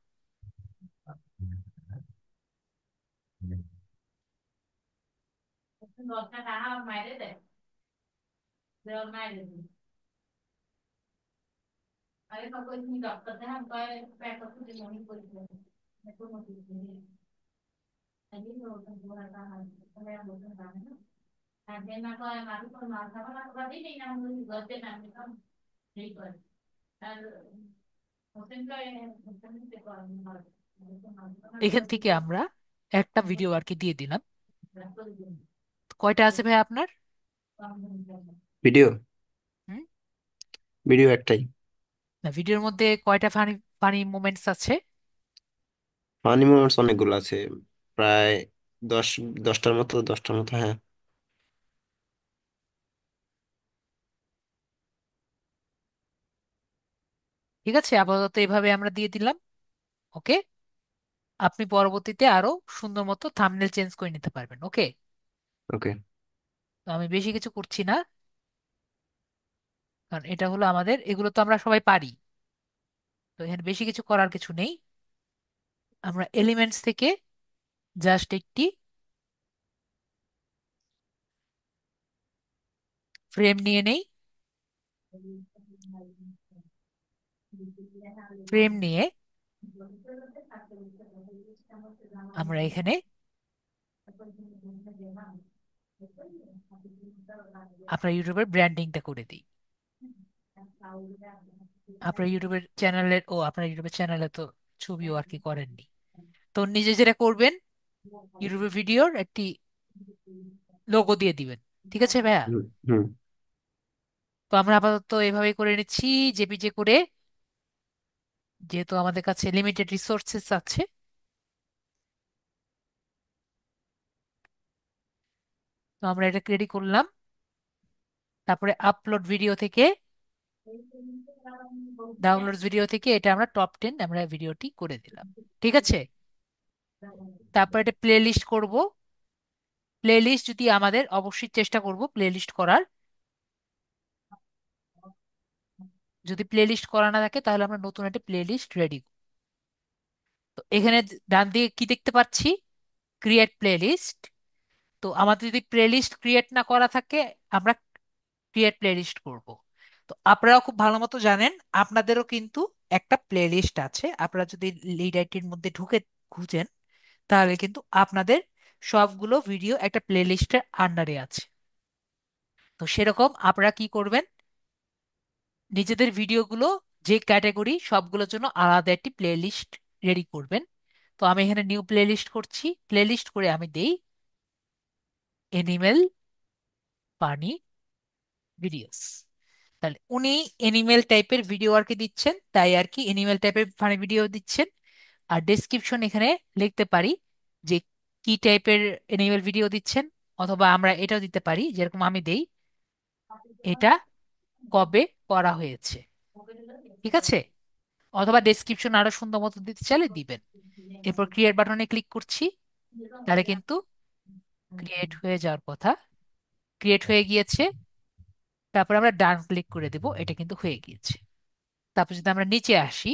এখান থেকে আমরা একটা ভিডিও আর কি দিয়ে দিলাম। কয়টা আছে ভাই আপনার? ভিডিও, হুম। ভিডিও একটাই। না, ভিডিওর মধ্যে কয়টা ফানি ফানি মোমেন্টস আছে? ফানি মোমেন্টস অনেকগুলো আছে, প্রায় দশ, 10টার মতো, 10টার মতো, হ্যাঁ। ঠিক আছে, আপাতত এভাবে আমরা দিয়ে দিলাম। ওকে। আপনি পরবর্তীতে আরো সুন্দর মতো থাম্বনেল চেঞ্জ করে নিতে পারবেন। ওকে। ওকে। তো আমি বেশি কিছু করছি না, কারণ এটা হলো আমাদের, এগুলো তো আমরা সবাই পারি। তো এখানে বেশি কিছু করার কিছু নেই। আমরা এলিমেন্টস থেকে জাস্ট একটি ফ্রেম নিয়ে নেই। ফ্রেম নিয়ে আমরা এখানে আপনার ইউটিউবের ব্র্যান্ডিংটা করে দিই। আপনার ইউটিউবের চ্যানেলের, ও আপনার ইউটিউবের চ্যানেলে তো ছবিও আর কি করেননি। তো নিজে যেটা করবেন, ইউটিউবের ভিডিওর একটি লোগো দিয়ে দিবেন। ঠিক আছে ভাইয়া? হুম। হুম। তো আমরা আপাতত এভাবে করে নিচ্ছি, জেপিজে করে, যেহেতু আমাদের কাছে লিমিটেড রিসোর্সেস আছে। তো আমরা এটা রেডি করলাম। তারপরে আপলোড ভিডিও থেকে, ডাউনলোড ভিডিও থেকে এটা আমরা টপ 10 আমরা ভিডিওটি করে দিলাম। ঠিক আছে। তারপর এটা প্লে লিস্ট করবো। প্লে লিস্ট যদি আমাদের, অবশ্যই চেষ্টা করব প্লে লিস্ট করার। যদি প্লে লিস্ট করা না থাকে তাহলে আমরা নতুন একটা প্লে লিস্ট রেডি। তো এখানে ডান দিকে কি দেখতে পাচ্ছি? Create playlist. তো আমাদের যদি প্লে লিস্ট ক্রিয়েট না করা থাকে, আমরা ক্রিয়েট প্লে লিস্ট করব। তো আপনারাও খুব ভালো মতো জানেন, আপনাদেরও কিন্তু একটা প্লে লিস্ট আছে। আপনারা যদি লিড আইটির মধ্যে ঢুকে খুঁজেন, তাহলে কিন্তু আপনাদের সবগুলো ভিডিও একটা প্লে লিস্টের আন্ডারে আছে। তো সেরকম আপনারা কি করবেন, নিজেদের ভিডিওগুলো যে ক্যাটাগরি সবগুলোর জন্য আলাদা একটি প্লে লিস্ট রেডি করবেন। তো আমি এখানে নিউ প্লে লিস্ট করছি। প্লে লিস্ট করে আমি দেই এনিমেল পানি ভিডিওস। তাহলে উনি এনিমেল টাইপের ভিডিও আর কি দিচ্ছেন, তাই আর কি এনিমেল টাইপের ফানি ভিডিও দিচ্ছেন। আর ডেসক্রিপশন এখানে লিখতে পারি যে কি টাইপের এনিমেল ভিডিও দিচ্ছেন, অথবা আমরা এটাও দিতে পারি, যেরকম আমি দেই, এটা কবে করা হয়েছে। ঠিক আছে। অথবা ডেসক্রিপশন আরো সুন্দর মতো দিতে চাইলে দিবেন। এরপর ক্রিয়েট বাটনে ক্লিক করছি। তাহলে কিন্তু ক্রিয়েট হয়ে যাওয়ার কথা, ক্রিয়েট হয়ে গিয়েছে। তারপর আমরা ডান ক্লিক করে দেব, এটা কিন্তু হয়ে গিয়েছে। তারপর যদি আমরা নিচে আসি,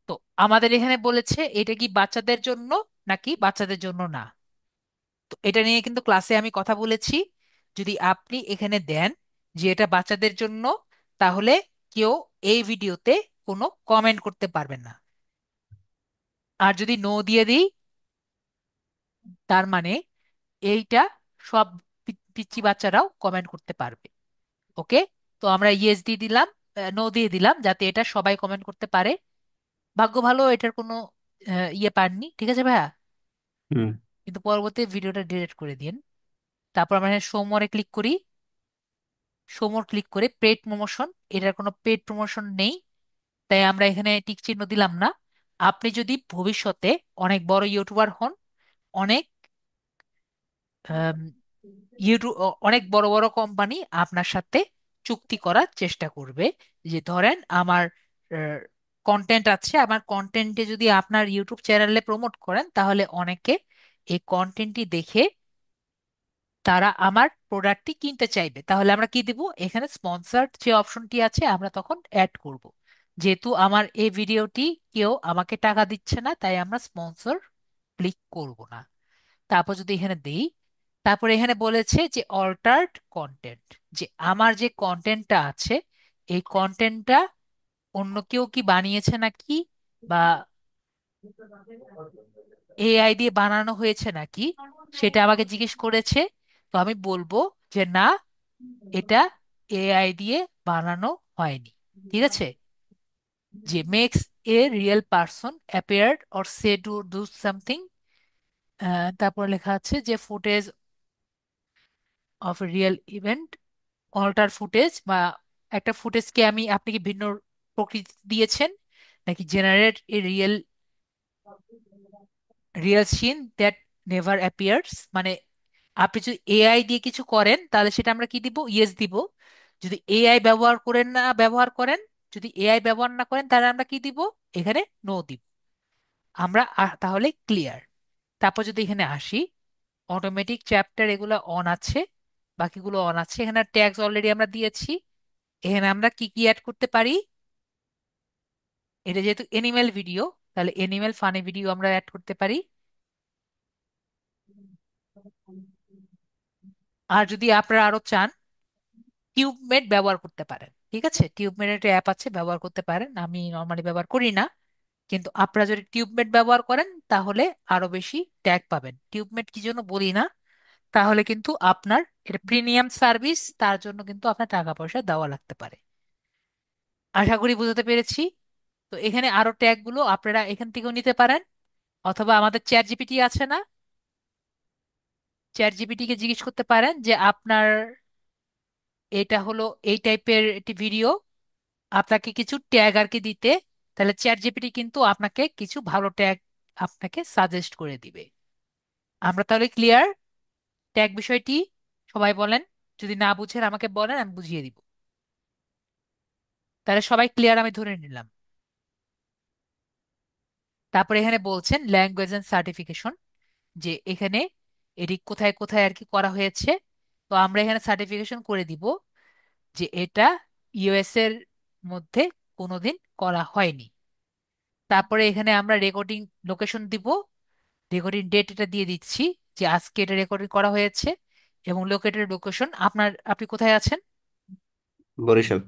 তো আমাদের এখানে বলেছে এটা কি বাচ্চাদের জন্য নাকি বাচ্চাদের জন্য না। তো এটা নিয়ে কিন্তু ক্লাসে আমি কথা বলেছি। যদি আপনি এখানে দেন যে এটা বাচ্চাদের জন্য, তাহলে কেউ এই ভিডিওতে কোনো কমেন্ট করতে পারবে না। আর যদি নো দিয়ে দিই, তার মানে এইটা সব পিচ্চি বাচ্চারাও কমেন্ট করতে পারবে। ওকে। তো আমরা ইয়েস দিয়ে দিলাম, নো দিয়ে দিলাম, যাতে এটা সবাই কমেন্ট করতে পারে। ভাগ্য ভালো এটার কোনো ইয়ে পাননি। ঠিক আছে ভাইয়া? হুম। কিন্তু পরবর্তী ভিডিওটা ডিলিট করে দিন। তারপর আমরা সোমবারে ক্লিক করি। সোমবার ক্লিক করে পেড প্রমোশন, এটার কোনো পেড প্রমোশন নেই, তাই আমরা এখানে টিক চিহ্ন দিলাম না। আপনি যদি ভবিষ্যতে অনেক বড় ইউটিউবার হন, অনেক ইউটিউব, অনেক বড় বড় কোম্পানি আপনার সাথে চুক্তি করার চেষ্টা করবে, যে ধরেন আমার কন্টেন্ট আছে, আমার কন্টেন্টে যদি আপনার ইউটিউব চ্যানেলে প্রমোট করেন, তাহলে অনেকে এই কন্টেন্টটি দেখে তারা আমার প্রোডাক্টটি কিনতে চাইবে। তাহলে আমরা কি দিব, এখানে স্পন্সর্ড যে অপশনটি আছে আমরা তখন অ্যাড করব। যেহেতু আমার এই ভিডিওটি কেউ আমাকে টাকা দিচ্ছে না, তাই আমরা স্পন্সর ক্লিক করব না। তারপর যদি এখানে দেই, তারপরে এখানে বলেছে যে অল্টারড কন্টেন্ট, যে আমার যে কন্টেন্টটা আছে এই কন্টেন্টটা অন্য কেউ কি বানিয়েছে নাকি, বা এআই দিয়ে বানানো হয়েছে নাকি, সেটা আমাকে জিজ্ঞেস করেছে। তো আমি বলবো যে না, এটা এআই দিয়ে বানানো হয়নি। ঠিক আছে, যে makes a real person appeared or say to do something. তারপর লেখা আছে যে footage of real event, alter footage, বা একটা ফুটেজকে আপনি কি ভিন্ন প্রকৃতি দিয়েছেন, নাকি generate a real real scene that never appears. মানে আপনি যদি এআই দিয়ে কিছু করেন তাহলে সেটা আমরা কি দিব, ইয়েস দিব। যদি এআই ব্যবহার করেন, যদি এআই ব্যবহার না করেন তাহলে আমরা কি দিব, এখানে নো দিব। আমরা তাহলে ক্লিয়ার। তারপর যদি এখানে আসি, অটোমেটিক চ্যাপ্টার এগুলো অন আছে, বাকিগুলো অন আছে। এখানে ট্যাগস অলরেডি আমরা দিয়েছি। এখানে আমরা কি কি অ্যাড করতে পারি, এটা যেহেতু এনিমেল ভিডিও, তাহলে এনিমেল ফানি ভিডিও আমরা অ্যাড করতে পারি। আর যদি আপনারা আরো চান, টিউবমেট ব্যবহার করতে পারেন। ঠিক আছে, টিউবমেট একটা অ্যাপ আছে, ব্যবহার করতে পারেন। আমি নর্মালি ব্যবহার করি না, কিন্তু আপনারা যদি টিউবমেট ব্যবহার করেন তাহলে আরো বেশি ট্যাগ পাবেন। টিউবমেট কি জন্য বলি না, তাহলে কিন্তু আপনার এটা প্রিমিয়াম সার্ভিস, তার জন্য কিন্তু আপনার টাকা পয়সা দেওয়া লাগতে পারে। আশা করি বুঝতে পেরেছি। তো এখানে আরো ট্যাগ গুলো আপনারা এখান থেকেও নিতে পারেন, অথবা আমাদের চ্যাট জিপিটি আছে না, চ্যাট জিপিটি কে জিজ্ঞেস করতে পারেন যে আপনার এটা হলো এই টাইপের একটি ভিডিও, আপনাকে কিছু ট্যাগ আর কি দিতে। তাহলে চ্যাট জিপিটি কিন্তু আপনাকে কিছু ভালো ট্যাগ আপনাকে সাজেস্ট করে দিবে। আমরা তাহলে ক্লিয়ার ট্যাগ বিষয়টি? সবাই বলেন, যদি না বুঝেন আমাকে বলেন, আমি বুঝিয়ে দিব। তাহলে সবাই ক্লিয়ার আমি ধরে নিলাম। তারপরে এখানে বলছেন ল্যাঙ্গুয়েজ এন্ড সার্টিফিকেশন, যে এখানে এটি কোথায় কোথায় আর কি করা হয়েছে। তো আমরা এখানে সার্টিফিকেশন করে দিব যে এটা ইউএস এর মধ্যে কোনোদিন করা হয়নি। তারপরে এখানে আমরা রেকর্ডিং লোকেশন দিব, রেকর্ডিং ডেট এটা দিয়ে দিচ্ছি, যে আজকে এটা রেকর্ডিং করা হয়েছে। এবং লোকেটেড লোকেশন, আপনি কোথায় আছেন, বরিশাল।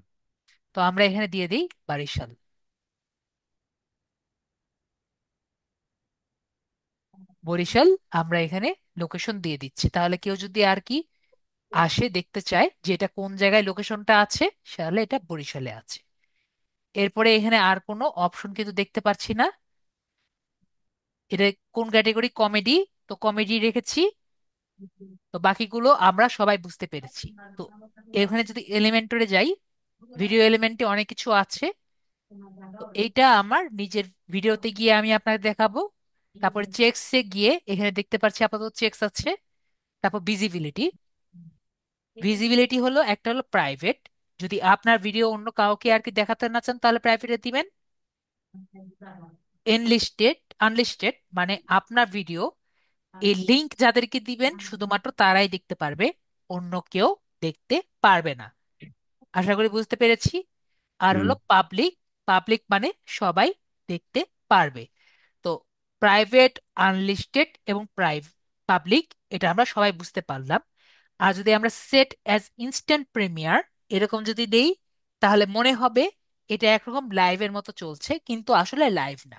তো আমরা এখানে দিয়ে দিই বারিশাল। বরিশাল আমরা এখানে লোকেশন দিয়ে দিচ্ছি, তাহলে কেউ যদি আর কি আসে দেখতে চায় যে এটা কোন জায়গায় লোকেশনটা আছে, তাহলে এটা বরিশালে আছে। এরপরে এখানে আর কোনো অপশন কিন্তু দেখতে পাচ্ছি না। এটা কোন ক্যাটাগরি, কমেডি, তো কমেডি রেখেছি। তো বাকিগুলো আমরা সবাই বুঝতে পেরেছি। তো এখানে যদি এলিমেন্টরে যাই, ভিডিও এলিমেন্টে অনেক কিছু আছে। তো এইটা আমার নিজের ভিডিওতে গিয়ে আমি আপনাকে দেখাবো। তারপরে চেকসে গিয়ে এখানে দেখতে পাচ্ছি আপাতত চেকস আছে। তারপর ভিজিবিলিটি, ভিজিবিলিটি হলো একটা হলো প্রাইভেট, যদি আপনার ভিডিও অন্য কাউকে আর কি দেখাতে না চান তাহলে প্রাইভেটে দিবেন। এনলিস্টেড, আনলিস্টেড মানে আপনার ভিডিও এই লিংক যাদেরকে দিবেন শুধুমাত্র তারাই দেখতে পারবে, অন্য কেউ দেখতে পারবে না। আশা করি বুঝতে পেরেছি। আর হুম। হলো পাবলিক, পাবলিক মানে সবাই দেখতে পারবে। তো প্রাইভেট, আনলিস্টেড এবং পাবলিক, এটা আমরা সবাই বুঝতে পারলাম। আর যদি আমরা সেট অ্যাজ ইনস্ট্যান্ট প্রিমিয়ার এরকম যদি দেই, তাহলে মনে হবে এটা একরকম লাইভের মতো চলছে, কিন্তু আসলে লাইভ না।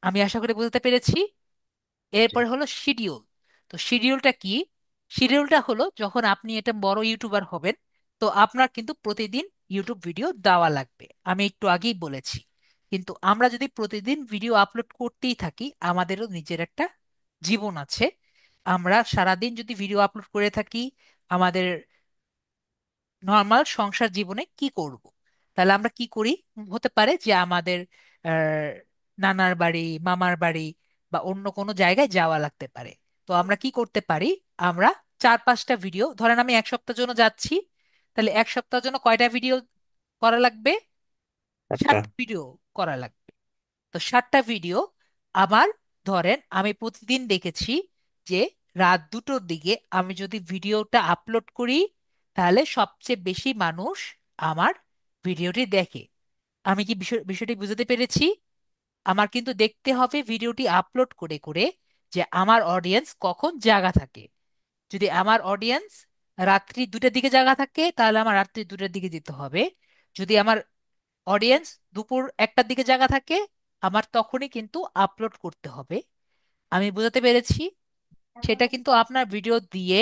আমি আশা করি বুঝতে পেরেছি। এরপরে হলো শিডিউল। তো শিডিউলটা কি, শিডিউলটা হলো যখন আপনি এটা বড় ইউটিউবার হবেন, তো আপনার কিন্তু প্রতিদিন ইউটিউব ভিডিও দেওয়া লাগবে, আমি একটু আগেই বলেছি। কিন্তু আমরা যদি প্রতিদিন ভিডিও আপলোড করতেই থাকি, আমাদেরও নিজের একটা জীবন আছে। আমরা সারাদিন যদি ভিডিও আপলোড করে থাকি, আমাদের নর্মাল সংসার জীবনে কি করব, তাহলে আমরা কি করি, হতে পারে যে আমাদের আহ, নানার বাড়ি, মামার বাড়ি বা অন্য কোনো জায়গায় যাওয়া লাগতে পারে। তো আমরা কি করতে পারি, আমরা 4-5টা ভিডিও, ধরেন আমি 1 সপ্তাহের জন্য যাচ্ছি, তাহলে 1 সপ্তাহের জন্য কয়টা ভিডিও করা লাগবে, একটা। 7 ভিডিও করা লাগবে। তো 7টা ভিডিও আমার, ধরেন আমি প্রতিদিন দেখেছি যে রাত 2টোর দিকে আমি যদি ভিডিওটা আপলোড করি, তাহলে সবচেয়ে বেশি মানুষ আমার ভিডিওটি দেখে। আমি কি বিষয়টি বুঝতে পেরেছি? আমার কিন্তু দেখতে হবে ভিডিওটি আপলোড করে করে যে আমার অডিয়েন্স কখন জাগা থাকে। যদি আমার অডিয়েন্স রাত্রি 2টার দিকে জাগা থাকে তাহলে আমার রাত্রি 2টার দিকে যেতে হবে। যদি আমার অডিয়েন্স দুপুর 1টার দিকে জাগা থাকে আমার তখনই কিন্তু আপলোড করতে হবে। আমি বোঝাতে পেরেছি? সেটা কিন্তু আপনার ভিডিও দিয়ে,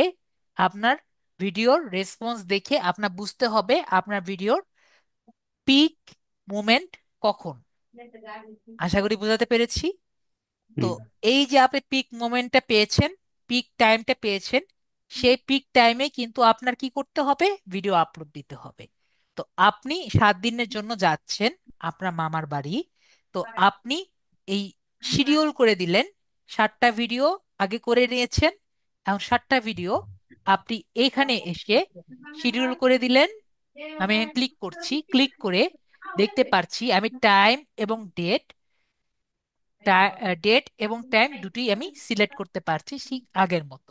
আপনার ভিডিওর রেসপন্স দেখে আপনার বুঝতে হবে আপনার ভিডিওর পিক মোমেন্ট কখন। আশা করি বোঝাতে পেরেছি। তো হুম। এই যে আপনি পিক মোমেন্টটা পেয়েছেন, পিক টাইমটা পেয়েছেন, সেই পিক টাইমে কিন্তু আপনার কি করতে হবে? ভিডিও আপলোড দিতে হবে। তো আপনি 7 দিনের জন্য যাচ্ছেন আপনার মামার বাড়ি। তো আপনি এই শিডিউল করে দিলেন, 7টা ভিডিও আগে করে নিয়েছেন, এখন 7টা ভিডিও আপনি এখানে এসে শিডিউল করে দিলেন। আমি ক্লিক করছি, ক্লিক করে দেখতে পারছি আমি টাইম এবং ডেট, ডেট এবং টাইম দুটোই আমি সিলেক্ট করতে পারছি ঠিক আগের মতো।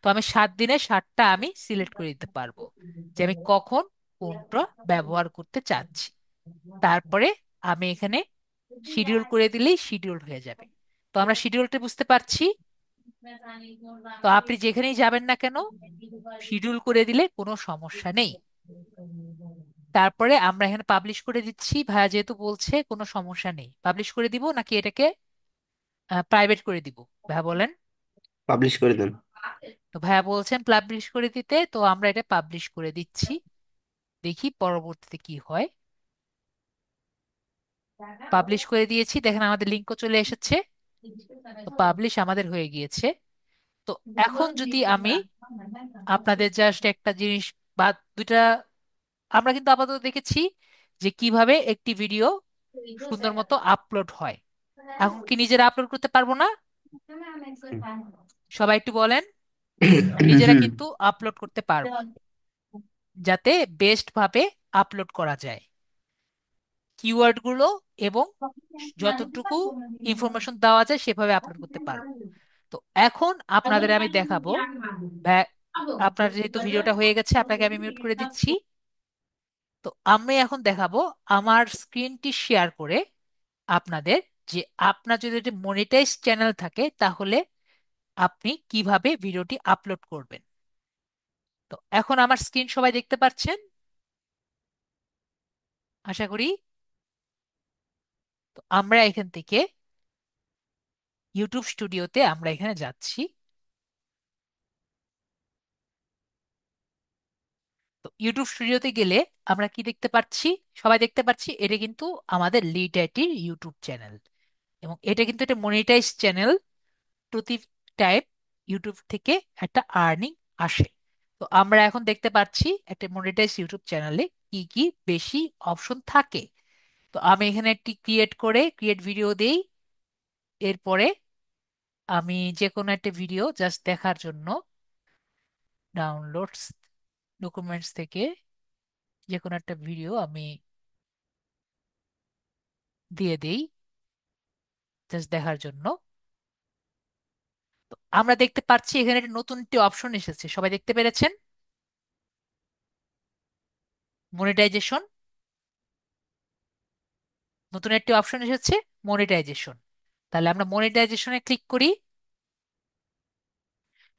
তো আমি 7 দিনের 7টা আমি সিলেক্ট করে দিতে পারবো যে আমি কখন কোনটা ব্যবহার করতে চাচ্ছি। তারপরে আমি এখানে শিডিউল করে দিলেই শিডিউল হয়ে যাবে। তো আমরা শিডিউলটা বুঝতে পারছি। তো আপনি যেখানেই যাবেন না কেন শিডিউল করে দিলে কোনো সমস্যা নেই। তারপরে আমরা এখানে পাবলিশ করে দিচ্ছি, ভাইয়া যেহেতু বলছে কোনো সমস্যা নেই, পাবলিশ করে দিব নাকি এটাকে প্রাইভেট করে দিব? ভাইয়া বলেন। পাবলিশ করে দেন। তো ভাইয়া বলছেন পাবলিশ করে দিতে, তো আমরা এটা পাবলিশ করে দিচ্ছি। দেখি পরবর্তীতে কি হয়। পাবলিশ করে দিয়েছি, দেখেন আমাদের লিঙ্কও চলে এসেছে। তো পাবলিশ আমাদের হয়ে গিয়েছে। তো এখন যদি আমি আপনাদের জাস্ট একটা জিনিস বা দুইটা, আমরা কিন্তু আপাতত দেখেছি যে কিভাবে একটি ভিডিও সুন্দর মতো আপলোড হয়। এখন কি নিজেরা আপলোড করতে পারবো না? সবাই একটু বলেন। নিজেরা হুম। কিন্তু আপলোড করতে পারবো, যাতে বেস্ট ভাবে আপলোড করা যায় কিওয়ার্ড গুলো, এবং যতটুকু ইনফরমেশন দেওয়া যায় সেভাবে আপলোড করতে পারবো। তো এখন আপনাদের আমি দেখাবো। ভ্যা- আপনার যেহেতু ভিডিওটা হয়ে গেছে আপনাকে আমি মিউট করে দিচ্ছি। তো আমি এখন দেখাবো আমার স্ক্রিনটি শেয়ার করে আপনাদের, যে আপনার যদি একটি মনিটাইজ চ্যানেল থাকে তাহলে আপনি কিভাবে ভিডিওটি আপলোড করবেন। তো এখন আমার স্ক্রিন সবাই দেখতে পাচ্ছেন আশা করি। তো আমরা এখান থেকে ইউটিউব স্টুডিওতে আমরা এখানে যাচ্ছি। তো ইউটিউব স্টুডিওতে গেলে আমরা কি দেখতে পাচ্ছি? সবাই দেখতে পাচ্ছি এটা কিন্তু আমাদের লিড আইটির ইউটিউব চ্যানেল, এবং এটা কিন্তু একটা মনিটাইজ চ্যানেল। প্রতি টাইম ইউটিউব থেকে একটা আর্নিং আসে। তো আমরা এখন দেখতে পাচ্ছি একটা মনিটাইজ ইউটিউব চ্যানেলে কি কি বেশি অপশন থাকে। তো আমি এখানে একটি ক্রিয়েট ভিডিও দেই। এরপরে আমি যে কোনো একটা ভিডিও জাস্ট দেখার জন্য ডাউনলোডস ডকুমেন্টস থেকে যে কোনো একটা ভিডিও আমি দিয়ে দেই জাস্ট দেখার জন্য। তো আমরা দেখতে পাচ্ছি এখানে একটা নতুন একটি অপশন এসেছে, সবাই দেখতে পেরেছেন? মনিটাইজেশন, নতুন একটি অপশন এসেছে, মনিটাইজেশন। তাহলে আমরা মনিটাইজেশনে ক্লিক করি।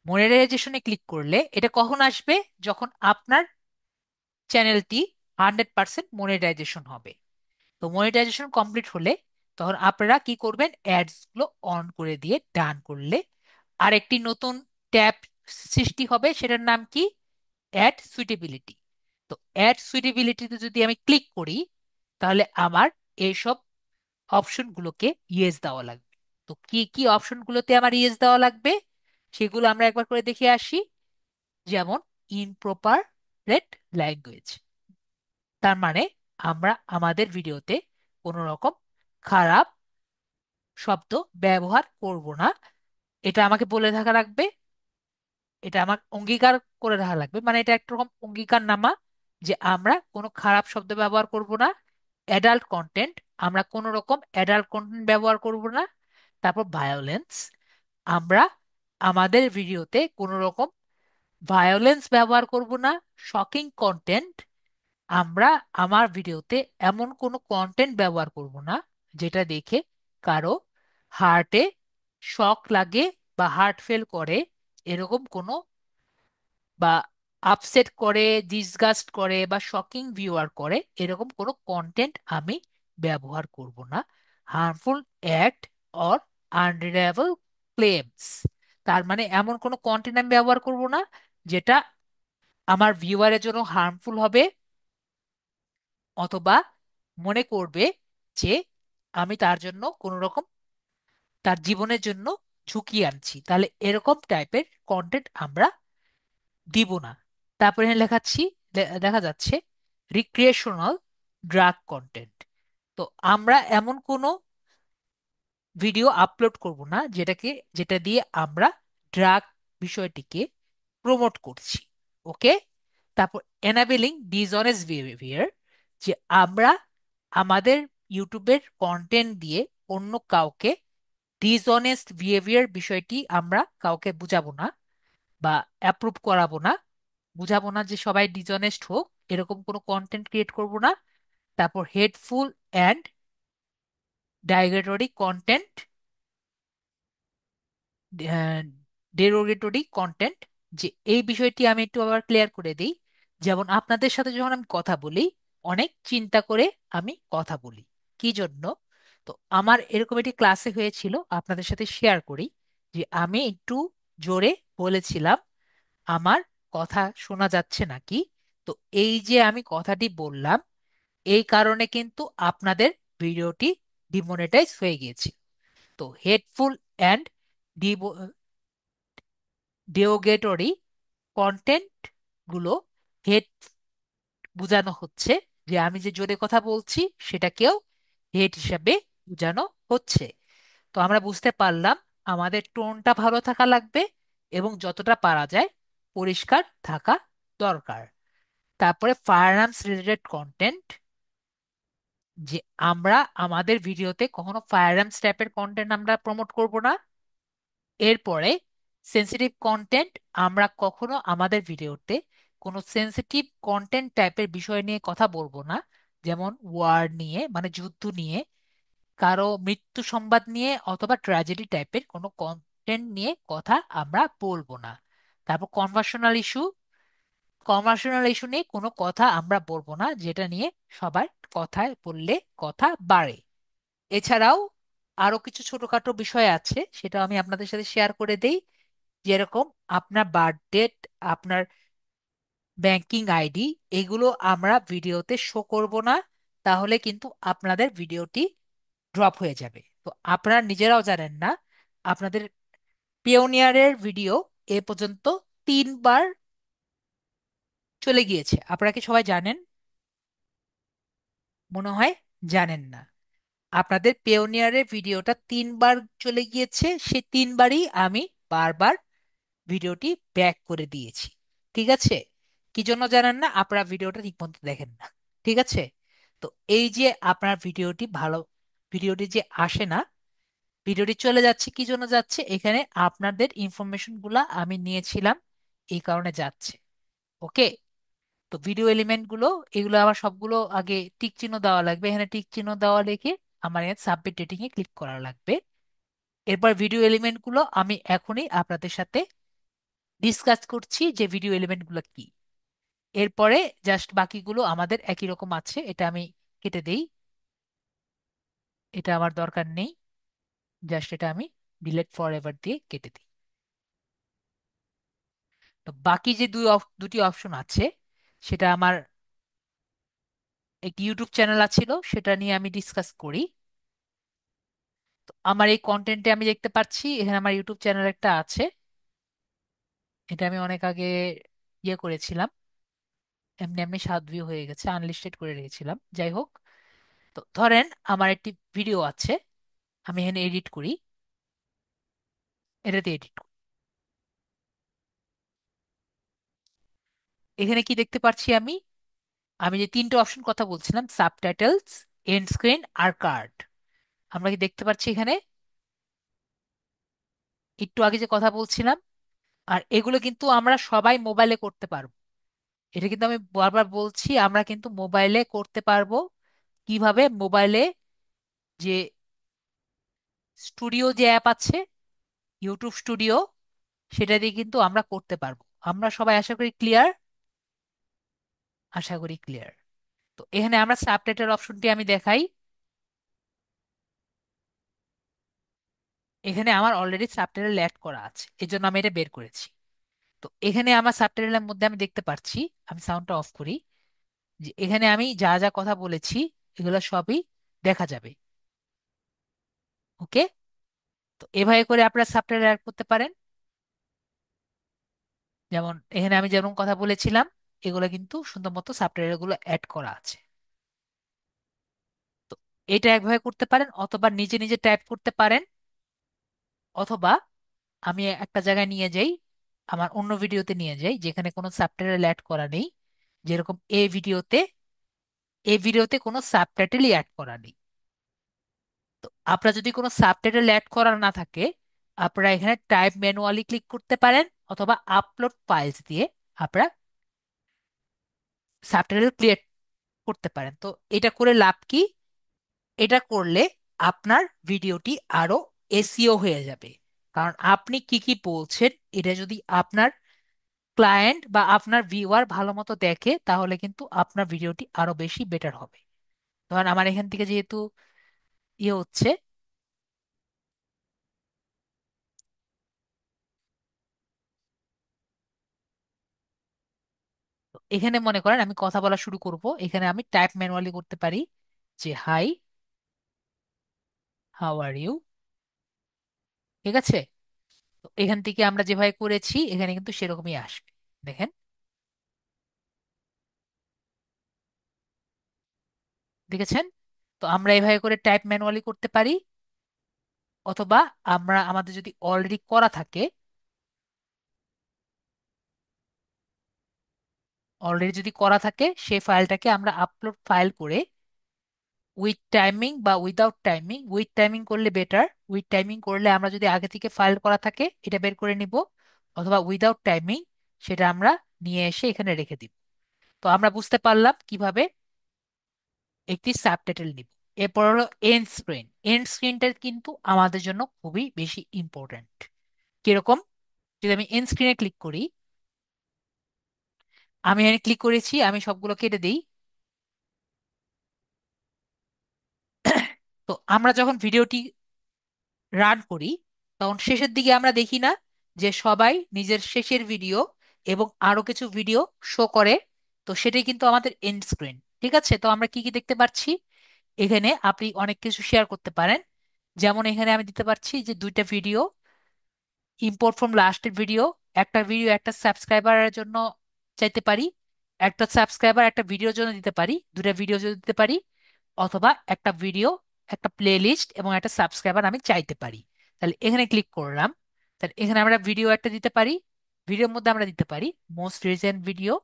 মনিটাইজেশনে ক্লিক করলে এটা কখন আসবে? যখন আপনার চ্যানেলটি 100% মনিটাইজেশন হবে। তো মনিটাইজেশন কমপ্লিট হলে তখন আপনারা কি করবেন? অ্যাডস গুলো অন করে দিয়ে ডান করলে আরেকটি নতুন ট্যাব সৃষ্টি হবে, সেটার নাম কি? Ad suitability. তো অ্যাড সুইটেবিলিটিতে যদি আমি ক্লিক করি তাহলে আমার এইসব অপশনগুলোকে ইয়েস দেওয়া লাগবে। তো কি কি অপশনগুলোতে আমার ইয়েস দেওয়া লাগবে সেগুলো আমরা একবার করে দেখে আসি। যেমন ইনপ্রপার রেট ল্যাঙ্গুয়েজ, তার মানে আমরা আমাদের ভিডিওতে কোনো রকম খারাপ শব্দ ব্যবহার করব না, এটা আমাকে বলে থাকা লাগবে। এটা আমার অঙ্গীকার করে রাখা লাগবে, মানে এটা একরকম অঙ্গীকার নামা যে আমরা কোনো খারাপ শব্দ ব্যবহার করব না। অ্যাডাল্ট কন্টেন্ট, আমরা কোনো রকম অ্যাডাল্ট কন্টেন্ট ব্যবহার করব না। তারপর ভায়োলেন্স, আমরা আমাদের ভিডিওতে কোনো রকম ভায়োলেন্স ব্যবহার করব না। শকিং কন্টেন্ট, আমরা আমার ভিডিওতে এমন কোনো কন্টেন্ট ব্যবহার করব না যেটা দেখে কারো হার্টে শক লাগে বা হার্ট ফেল করে এরকম কোনো, বা আপসেট করে, ডিসগাস্ট করে বা শকিং ভিউয়ার করে এরকম কোনো কন্টেন্ট আমি ব্যবহার করব না। Harmful act or unreliable claims, তার মানে এমন কোনো কন্টেন্ট আমি ব্যবহার করব না যেটা আমার ভিউয়ারের জন্য হার্মফুল হবে, অথবা মনে করবে যে আমি তার জন্য কোনো রকম তার জীবনের জন্য ঝুঁকি আনছি, তাহলে এরকম টাইপের কন্টেন্ট আমরা দিব না। তারপরে এখানে লেখাচ্ছি, দেখা যাচ্ছে রিক্রিয়েশনাল ড্রাগ কন্টেন্ট। তো আমরা এমন কোনো ভিডিও আপলোড করব না যেটা দিয়ে আমরা ড্রাগ বিষয়টিকে প্রমোট করছি। ওকে। তারপর এনাবেলিং ডিসঅনেস্ট বিহেভিয়ার, যে আমরা আমাদের ইউটিউবের কন্টেন্ট দিয়ে অন্য কাউকে ডিসঅনেস্ট বিহেভিয়ার বিষয়টি আমরা কাউকে বুঝাবো না বা অ্যাপ্রুভ করাবো না, বুঝাবো না যে সবাই ডিসঅনেস্ট হোক, এরকম কোনো কন্টেন্ট ক্রিয়েট করব না। তারপর hateful and directory content, derogatory content, যে এই বিষয়টি আমি একটু আবার ক্লিয়ার করে দিই। যেমন আপনাদের সাথে যখন আমি কথা বলি, অনেক চিন্তা করে আমি কথা বলি। কি জন্য? তো আমার এরকম একটি ক্লাসে হয়েছিল, আপনাদের সাথে শেয়ার করি, যে আমি একটু জোরে বলেছিলাম, আমার কথা শোনা যাচ্ছে নাকি। তো এই যে আমি কথাটি বললাম, এই কারণে কিন্তু আপনাদের ভিডিওটি ডিমনিটাইজ হয়ে গিয়েছে। তো হেটফুল অ্যান্ড ডিরোগেটরি কন্টেন্ট গুলো, হেট বোঝানো হচ্ছে যে আমি যে জোরে কথা বলছি সেটাকেও হেট হিসাবে বোঝানো হচ্ছে। তো আমরা বুঝতে পারলাম আমাদের টোনটা ভালো থাকা লাগবে এবং যতটা পারা যায় পরিষ্কার থাকা দরকার। তারপরে ফায়ার আর্মস রিলেটেড কন্টেন্ট, যে আমরা আমাদের ভিডিওতে কখনো ফায়ার আর্মস টাইপের কন্টেন্ট আমরা প্রমোট করব না। এরপরে সেন্সিটিভ কন্টেন্ট, আমরা কখনো আমাদের ভিডিওতে কোনো সেন্সিটিভ কন্টেন্ট টাইপের বিষয় নিয়ে কথা বলবো না, যেমন ওয়ার নিয়ে মানে যুদ্ধ নিয়ে, কারো মৃত্যু সংবাদ নিয়ে অথবা ট্র্যাজেডি টাইপের কোনো কন্টেন্ট নিয়ে কথা আমরা বলবো না। তারপর কনভার্সেশনাল ইস্যু নিয়ে কোনো কথা আমরা বলবো না, যেটা নিয়ে সবার কথায় বললে কথা বাড়ে। এছাড়াও আরো কিছু ছোটখাটো বিষয় আছে, সেটা আমি আপনাদের সাথে শেয়ার করে দেই। যেরকম আপনার বার্থ ডেট, আপনার ব্যাংকিং আইডি, এগুলো আমরা ভিডিওতে শো করব না, তাহলে কিন্তু আপনাদের ভিডিওটি ড্রপ হয়ে যাবে। তো আপনারা নিজেরাও জানেন না, আপনাদের পিওনিয়ারের ভিডিও এ পর্যন্ত 3বার চলে গিয়েছে। আপনারা কি সবাই জানেন? মনে হয় জানেন না। আপনাদের পেওনিয়ারের ভিডিওটা 3বার চলে গিয়েছে, সে 3বারই আমি বারবার ভিডিওটি ব্যাক করে দিয়েছি। ঠিক আছে? কি জন্য জানেন না? আপনারা ভিডিওটা ঠিকমতো দেখেন না। ঠিক আছে? তো এই যে আপনার ভিডিওটি যে আসে না, ভিডিওটি চলে যাচ্ছে, কি জন্য যাচ্ছে? এখানে আপনাদের ইনফরমেশন গুলা আমি নিয়েছিলাম, এই কারণে যাচ্ছে। ওকে। তো ভিডিও এলিমেন্ট গুলো, এগুলো আবার সবগুলো আগে টিক চিহ্ন দেওয়া লাগবে, এখানে টিক চিহ্ন দেওয়া লিখে আমার এখানে সাবমিট রেটিং এ ক্লিক করা লাগবে। এরপর ভিডিও এলিমেন্ট গুলো আমি এখনই আপনাদের সাথে ডিসকাস করছি যে ভিডিও এলিমেন্ট গুলো কি। এরপরে জাস্ট বাকিগুলো আমাদের একই রকম আছে, এটা আমি কেটে দেই, এটা আমার দরকার নেই। জাস্ট এটা আমি ডিলেট ফর এভার দিয়ে কেটে দিই। তো বাকি যে দুটি অপশন আছে, সেটা আমার একটি ইউটিউব চ্যানেল আছিল, সেটা নিয়ে আমি ডিসকাস করি। তো আমার এই কন্টেন্টে আমি দেখতে পাচ্ছি এখানে আমার ইউটিউব চ্যানেল একটা আছে, এটা আমি অনেক আগে ইয়ে করেছিলাম, এমনি এমনি 7 ভিউ হয়ে গেছে, আনলিস্টেড করে রেখেছিলাম, যাই হোক। তো ধরেন আমার একটি ভিডিও আছে, আমি এখানে এডিট করি, এটাতে এডিট করি। এখানে কি দেখতে পাচ্ছি আমি? আমি যে 3টে অপশন কথা বলছিলাম, subtitles, and screen R card, আমরা কি দেখতে পাচ্ছি এখানে একটু আগে যে কথা বলছিলাম? আর এগুলো কিন্তু আমরা সবাই মোবাইলে করতে পারবো। এটা কিন্তু আমি বারবার বলছি, আমরা কিন্তু মোবাইলে করতে পারবো। কিভাবে? মোবাইলে যে স্টুডিও যে অ্যাপ আছে, ইউটিউব স্টুডিও, সেটা দিয়ে কিন্তু আমরা করতে পারবো। আমরা সবাই আশা করি ক্লিয়ার। আশা করি ক্লিয়ার। তো এখানে আমরা সাবটাইটেল অপশনটি আমি দেখাই। এখানে আমার অলরেডি সাবটাইটেল অ্যাড করা আছে, এই জন্য আমি এটা বের করেছি। তো এখানে আমার সাবটাইটেলের মধ্যে আমি দেখতে পাচ্ছি, আমি সাউন্ডটা অফ করি, যে এখানে আমি যা যা কথা বলেছি এগুলো সবই দেখা যাবে। ওকে। তো এভাবে করে আপনারা সাবটাইটেল অ্যাড করতে পারেন। যেমন এখানে আমি যেমন কথা বলেছিলাম, এগুলো কিন্তু সুন্দর মতো সাবটাইটেল গুলো অ্যাড করা আছে। তো এটা একভাবে করতে পারেন, অথবা নিজে নিজে টাইপ করতে পারেন, অথবা আমি একটা জায়গায় নিয়ে যাই, আমার অন্য ভিডিওতে নিয়ে যাই যেখানে কোনো সাবটাইটেল অ্যাড করা নেই। যেরকম এই ভিডিওতে কোনো সাবটাইটেলই অ্যাড করা নেই। তো আপনার যদি কোনো সাবটাইটেল অ্যাড করা না থাকে, আপনারা এখানে টাইপ ম্যানুয়ালি ক্লিক করতে পারেন, অথবা আপলোড ফাইলস দিয়ে আপনারা সাবটাইটেল ক্রিয়েট করতে পারেন। তো এটা করে লাভ কি? এটা করলে আপনার ভিডিওটি আরো এসইও হয়ে যাবে। কারণ আপনি কি কি বলছেন, এটা যদি আপনার ক্লায়েন্ট বা আপনার ভিউয়ার ভালো মতো দেখে, তাহলে কিন্তু আপনার ভিডিওটি আরো বেশি বেটার হবে। ধরেন আমার এখান থেকে যেহেতু ইয়ে হচ্ছে, তো এখানে মনে করেন আমি কথা বলা শুরু করব, এখানে আমি টাইপ ম্যানুয়ালি করতে পারি যে হাই, হাউ আর ইউ। ঠিক আছে। তো এখান থেকে আমরা যেভাবে করেছি এখানে কিন্তু সেরকমই আসবে। দেখেন, দেখেছেন? তো আমরা এভাবে করে টাইপ ম্যানুয়ালি করতে পারি, অথবা আমরা আমাদের যদি অলরেডি করা থাকে, সেই ফাইলটাকে আমরা আপলোড ফাইল করে উইথ টাইমিং বা উইদাউট টাইমিং, উইথ টাইমিং করলে বেটার। উইথ টাইমিং করলে আমরা যদি আগে থেকে ফাইল করা থাকে এটা বের করে নিব, অথবা উইদাউট টাইমিং সেটা আমরা নিয়ে এসে এখানে রেখে দিব। তো আমরা বুঝতে পারলাম কিভাবে একটি সাবটাইটেল নিব। এরপর হলো এন্ড স্ক্রিন। এন্ড স্ক্রিনটা কিন্তু আমাদের জন্য খুবই বেশি ইম্পর্ট্যান্ট। কিরকম? যদি আমি এন্ড স্ক্রিনে ক্লিক করি, আমি এখানে ক্লিক করেছি, আমি সবগুলো কেটে দিই। তো আমরা যখন ভিডিওটি রান করি, তখন শেষের দিকে আমরা দেখি না যে সবাই নিজের শেষের ভিডিও এবং আরো কিছু ভিডিও শো করে? তো সেটাই কিন্তু আমাদের এন্ড স্ক্রিন। ঠিক আছে। তো আমরা কি কি দেখতে পাচ্ছি? এখানে আপনি অনেক কিছু শেয়ার করতে পারেন। যেমন এখানে আমি দিতে পারছি যে দুইটা ভিডিও, ইম্পোর্ট ফ্রম লাস্টের ভিডিও। একটা ভিডিও একটা সাবস্ক্রাইবারের জন্য চাইতে পারি, একটা সাবস্ক্রাইবার একটা ভিডিওর জন্য দিতে পারি, দুটা ভিডিও জন্য দিতে পারি, অথবা একটা ভিডিও, একটা প্লে লিস্ট এবং একটা সাবস্ক্রাইবার আমি চাইতে পারি। তাহলে এখানে ক্লিক করলাম। তাহলে এখানে আমরা ভিডিও একটা দিতে পারি। ভিডিওর মধ্যে আমরা দিতে পারি মোস্ট রিসেন্ট ভিডিও,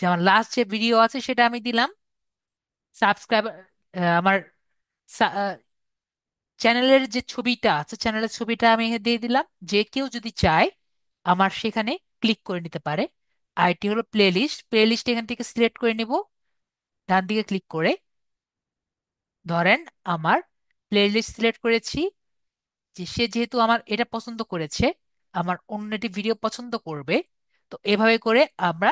যেমন লাস্ট যে ভিডিও আছে সেটা আমি দিলাম। সাবস্ক্রাইবার, আমার চ্যানেলের যে ছবিটা আছে, চ্যানেলের ছবিটা আমি এখানে দিয়ে দিলাম। যে কেউ যদি চায় আমার সেখানে ক্লিক করে নিতে পারে। আর এটি হলো প্লে লিস্ট। প্লে লিস্ট এখান থেকে সিলেক্ট করে নিব, ডান দিকে ক্লিক করে। ধরেন আমার প্লে লিস্ট সিলেক্ট করেছি, যে সে যেহেতু আমার এটা পছন্দ করেছে, আমার অন্য একটি ভিডিও পছন্দ করবে। তো এভাবে করে আমরা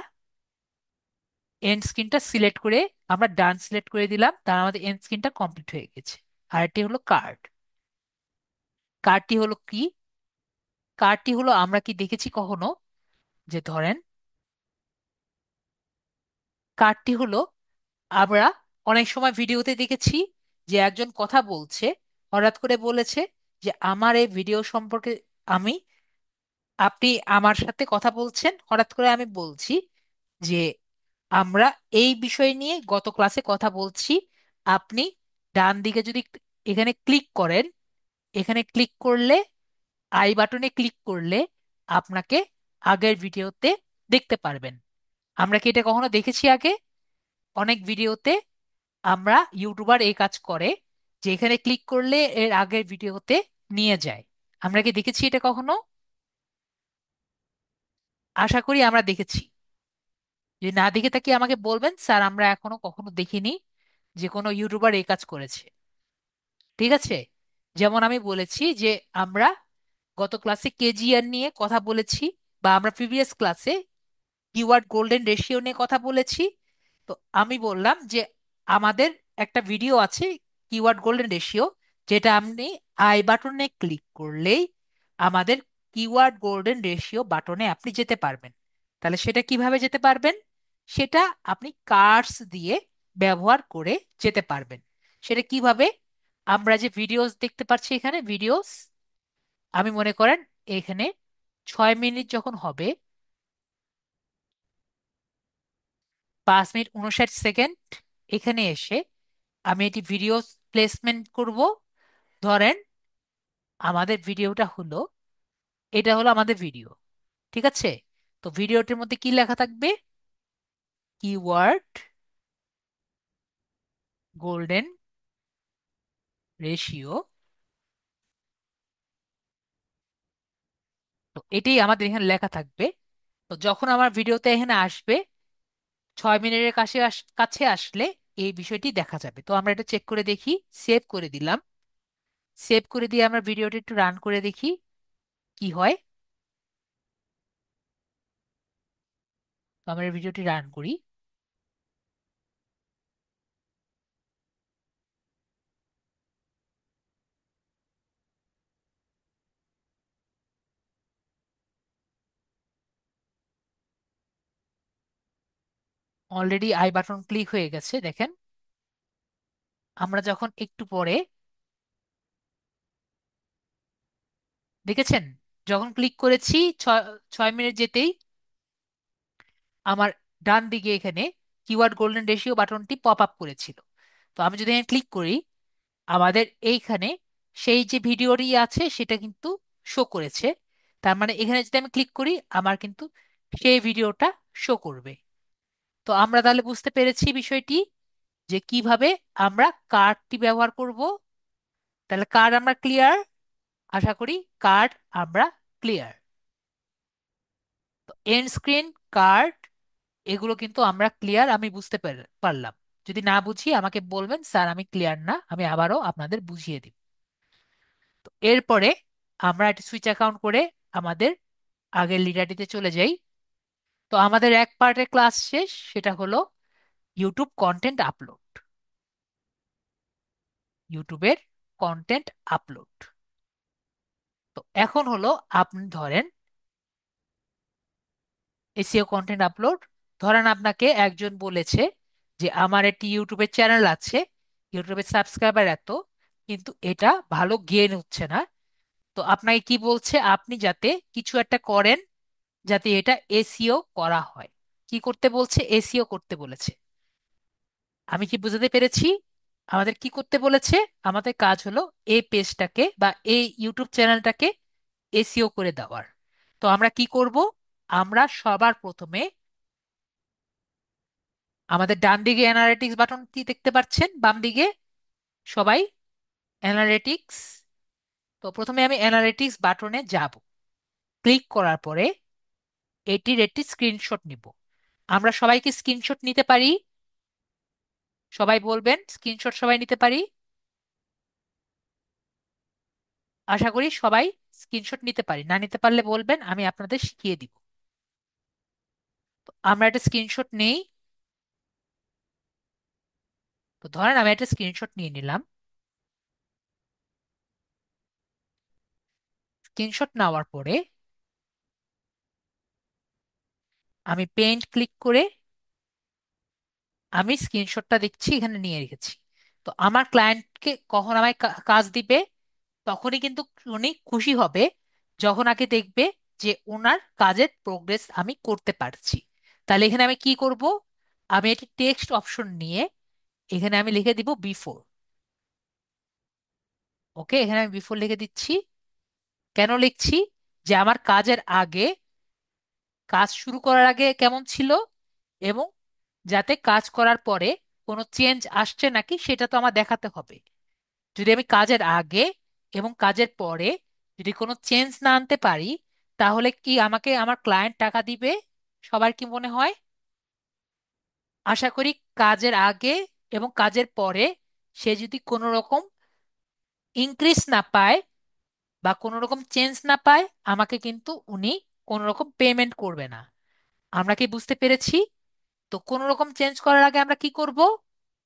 এন্ড স্ক্রিনটা সিলেক্ট করে আমরা ডান সিলেক্ট করে দিলাম, তার আমাদের এন্ড স্ক্রিনটা কমপ্লিট হয়ে গেছে। আর এটি হলো কার্ড। কার্ডটি হলো কি? কার্ডটি হলো, আমরা কি দেখেছি কখনো যে ধরেন কার্ডটি হলো, আমরা অনেক সময় ভিডিওতে দেখেছি যে একজন কথা বলছে, হঠাৎ করে বলেছে যে আমার এই ভিডিও সম্পর্কে আমি, আপনি আমার সাথে কথা বলছেন, হঠাৎ করে আমি বলছি যে আমরা এই বিষয় নিয়ে গত ক্লাসে কথা বলছি। আপনি ডান দিকে যদি এখানে ক্লিক করেন, এখানে ক্লিক করলে, আই বাটনে ক্লিক করলে আপনাকে আগের ভিডিওতে দেখতে পারবেন। আমরা কি এটা কখনো দেখেছি আগে? অনেক ভিডিওতে আমরা ইউটিউবার এই কাজ করে, যে এখানে ক্লিক করলে এর আগের ভিডিওতে নিয়ে যায়। আমরা কি দেখেছি এটা কখনো? আশা করি আমরা দেখেছি। যদি না দেখে থাকি আমাকে বলবেন, স্যার আমরা এখনো কখনো দেখিনি যে কোনো ইউটিউবার এই কাজ করেছে। ঠিক আছে। যেমন আমি বলেছি যে আমরা গত ক্লাসে কেজিআর নিয়ে কথা বলেছি, বা আমরা প্রিভিয়াস ক্লাসে কিওয়ার্ড গোল্ডেন রেশিও নিয়ে কথা বলেছি। তো আমি বললাম যে আমাদের একটা ভিডিও আছে কিওয়ার্ড গোল্ডেন রেশিও, যেটা আপনি আই বাটনে ক্লিক করলেই আমাদের কিওয়ার্ড গোল্ডেন রেশিও বাটনে আপনি যেতে পারবেন। তাহলে সেটা কিভাবে যেতে পারবেন? সেটা আপনি কার্ডস দিয়ে ব্যবহার করে যেতে পারবেন। সেটা কিভাবে? আমরা যে ভিডিওস দেখতে পাচ্ছি এখানে ভিডিওস, আমি মনে করেন এখানে 6 মিনিট যখন হবে, 5 মিনিট 59 সেকেন্ড, এখানে এসে আমি এটি ভিডিও প্লেসমেন্ট করব। ধরেন আমাদের ভিডিওটা হলো, এটা হলো আমাদের ভিডিও, ঠিক আছে? তো ভিডিওটির মধ্যে কি লেখা থাকবে? Keyword golden ratio. তো এটাই আমাদের এখানে লেখা থাকবে। তো যখন আমার ভিডিওতে এখানে আসবে, 6 মিনিটের কাছে আসলে এই বিষয়টি দেখা যাবে। তো আমরা এটা চেক করে দেখি। সেভ করে দিলাম। সেভ করে দিয়ে আমরা ভিডিওটি একটু রান করে দেখি কি হয়। তো আমরা এই ভিডিওটি রান করি। অলরেডি আই বাটন ক্লিক হয়ে গেছে, দেখেন। আমরা যখন একটু পরে, দেখেছেন, যখন ক্লিক করেছি 6 মিনিট যেতেই আমার ডান দিকে এখানে কিওয়ার্ড গোল্ডেন রেশিও বাটনটি পপ আপ করেছিল। তো আমি যদি এখানে ক্লিক করি, আমাদের এইখানে সেই যে ভিডিওটি আছে সেটা কিন্তু শো করেছে। তার মানে এখানে যদি আমি ক্লিক করি, আমার কিন্তু সেই ভিডিওটা শো করবে। তো আমরা তাহলে বুঝতে পেরেছি বিষয়টি, যে কিভাবে আমরা কার্ডটি ব্যবহার করব। তাহলে কার্ড আমরা ক্লিয়ার, আশা করি কার্ড আমরা ক্লিয়ার। তো এন্ড স্ক্রিন, কার্ড, এগুলো কিন্তু আমরা ক্লিয়ার, আমি বুঝতে পারলাম। যদি না বুঝি আমাকে বলবেন, স্যার আমি ক্লিয়ার না, আমি আবারও আপনাদের বুঝিয়ে দিব। তো এরপরে আমরা একটা সুইচ অ্যাকাউন্ট করে আমাদের আগের লিডারটিতে চলে যাই। তো আমাদের এক পার্টের ক্লাস শেষ, সেটা হলো ইউটিউব কন্টেন্ট আপলোড। ইউটিউবের কন্টেন্ট আপলোড। তো এখন হলো, আপনি ধরেন এসইও কন্টেন্ট আপলোড। ধরেন আপনাকে একজন বলেছে যে আমার একটি ইউটিউবের চ্যানেল আছে, ইউটিউবের সাবস্ক্রাইবার এত, কিন্তু এটা ভালো গেইন হচ্ছে না। তো আপনাকে কি বলছে? আপনি যাতে কিছু একটা করেন যাতে এটা এসইও করা হয়। কি করতে বলছে? এসইও করতে বলেছে। আমি কি বুঝাতে পেরেছি? আমাদের কি করতে বলেছে? আমাদের কাজ হলো এই পেজটাকে বা এই ইউটিউব চ্যানেলটাকে এসইও করে দেওয়ার। তো আমরা কি করব? আমরা সবার প্রথমে আমাদের ডান দিকে অ্যানালিটিক্স বাটনটি দেখতে পাচ্ছেন, বাম দিকে সবাই অ্যানালিটিক্স। তো প্রথমে আমি অ্যানালিটিক্স বাটনে যাব। ক্লিক করার পরে এটির একটি স্ক্রিনশট নিব। আমরা সবাইকে স্ক্রিনশট নিতে পারি? সবাই বলবেন স্ক্রিনশট সবাই নিতে পারি? আশা করি সবাই স্ক্রিনশট নিতে পারি। না নিতে পারলে বলবেন, আমি আপনাদের শিখিয়ে দিব। তো আমরা একটা স্ক্রিনশট নেই। তো ধরেন আমি একটা স্ক্রিনশট নিয়ে নিলাম। স্ক্রিনশট নেওয়ার পরে আমি পেন্ট ক্লিক করে আমি স্ক্রিনশটটা দেখছি এখানে নিয়ে রেখেছি। তো আমার ক্লায়েন্টকে কখন আমায় কাজ দিবে, তখনই কিন্তু উনি খুশি হবে যখন আগে দেখবে যে ওনার কাজের প্রোগ্রেস আমি করতে পারছি। তাহলে এখানে আমি কি করব? আমি এটি টেক্সট অপশন নিয়ে এখানে আমি লিখে দিব বিফোর। ওকে, এখানে আমি বিফোর লিখে দিচ্ছি। কেন লিখছি? যে আমার কাজের আগে, কাজ শুরু করার আগে কেমন ছিল, এবং যাতে কাজ করার পরে কোনো চেঞ্জ আসছে নাকি সেটা তো আমার দেখাতে হবে। যদি আমি কাজের আগে এবং কাজের পরে যদি কোনো চেঞ্জ না আনতে পারি, তাহলে কি আমাকে আমার ক্লায়েন্ট টাকা দিবে? সবার কি মনে হয়? আশা করি কাজের আগে এবং কাজের পরে সে যদি কোনো রকম ইনক্রিজ না পায় বা কোনো রকম চেঞ্জ না পায়, আমাকে কিন্তু উনি কোনো রকম পেমেন্ট করবে না। আমরা কি বুঝতে পেরেছি? তো কোনো রকম চেঞ্জ করার আগে আমরা কি করব?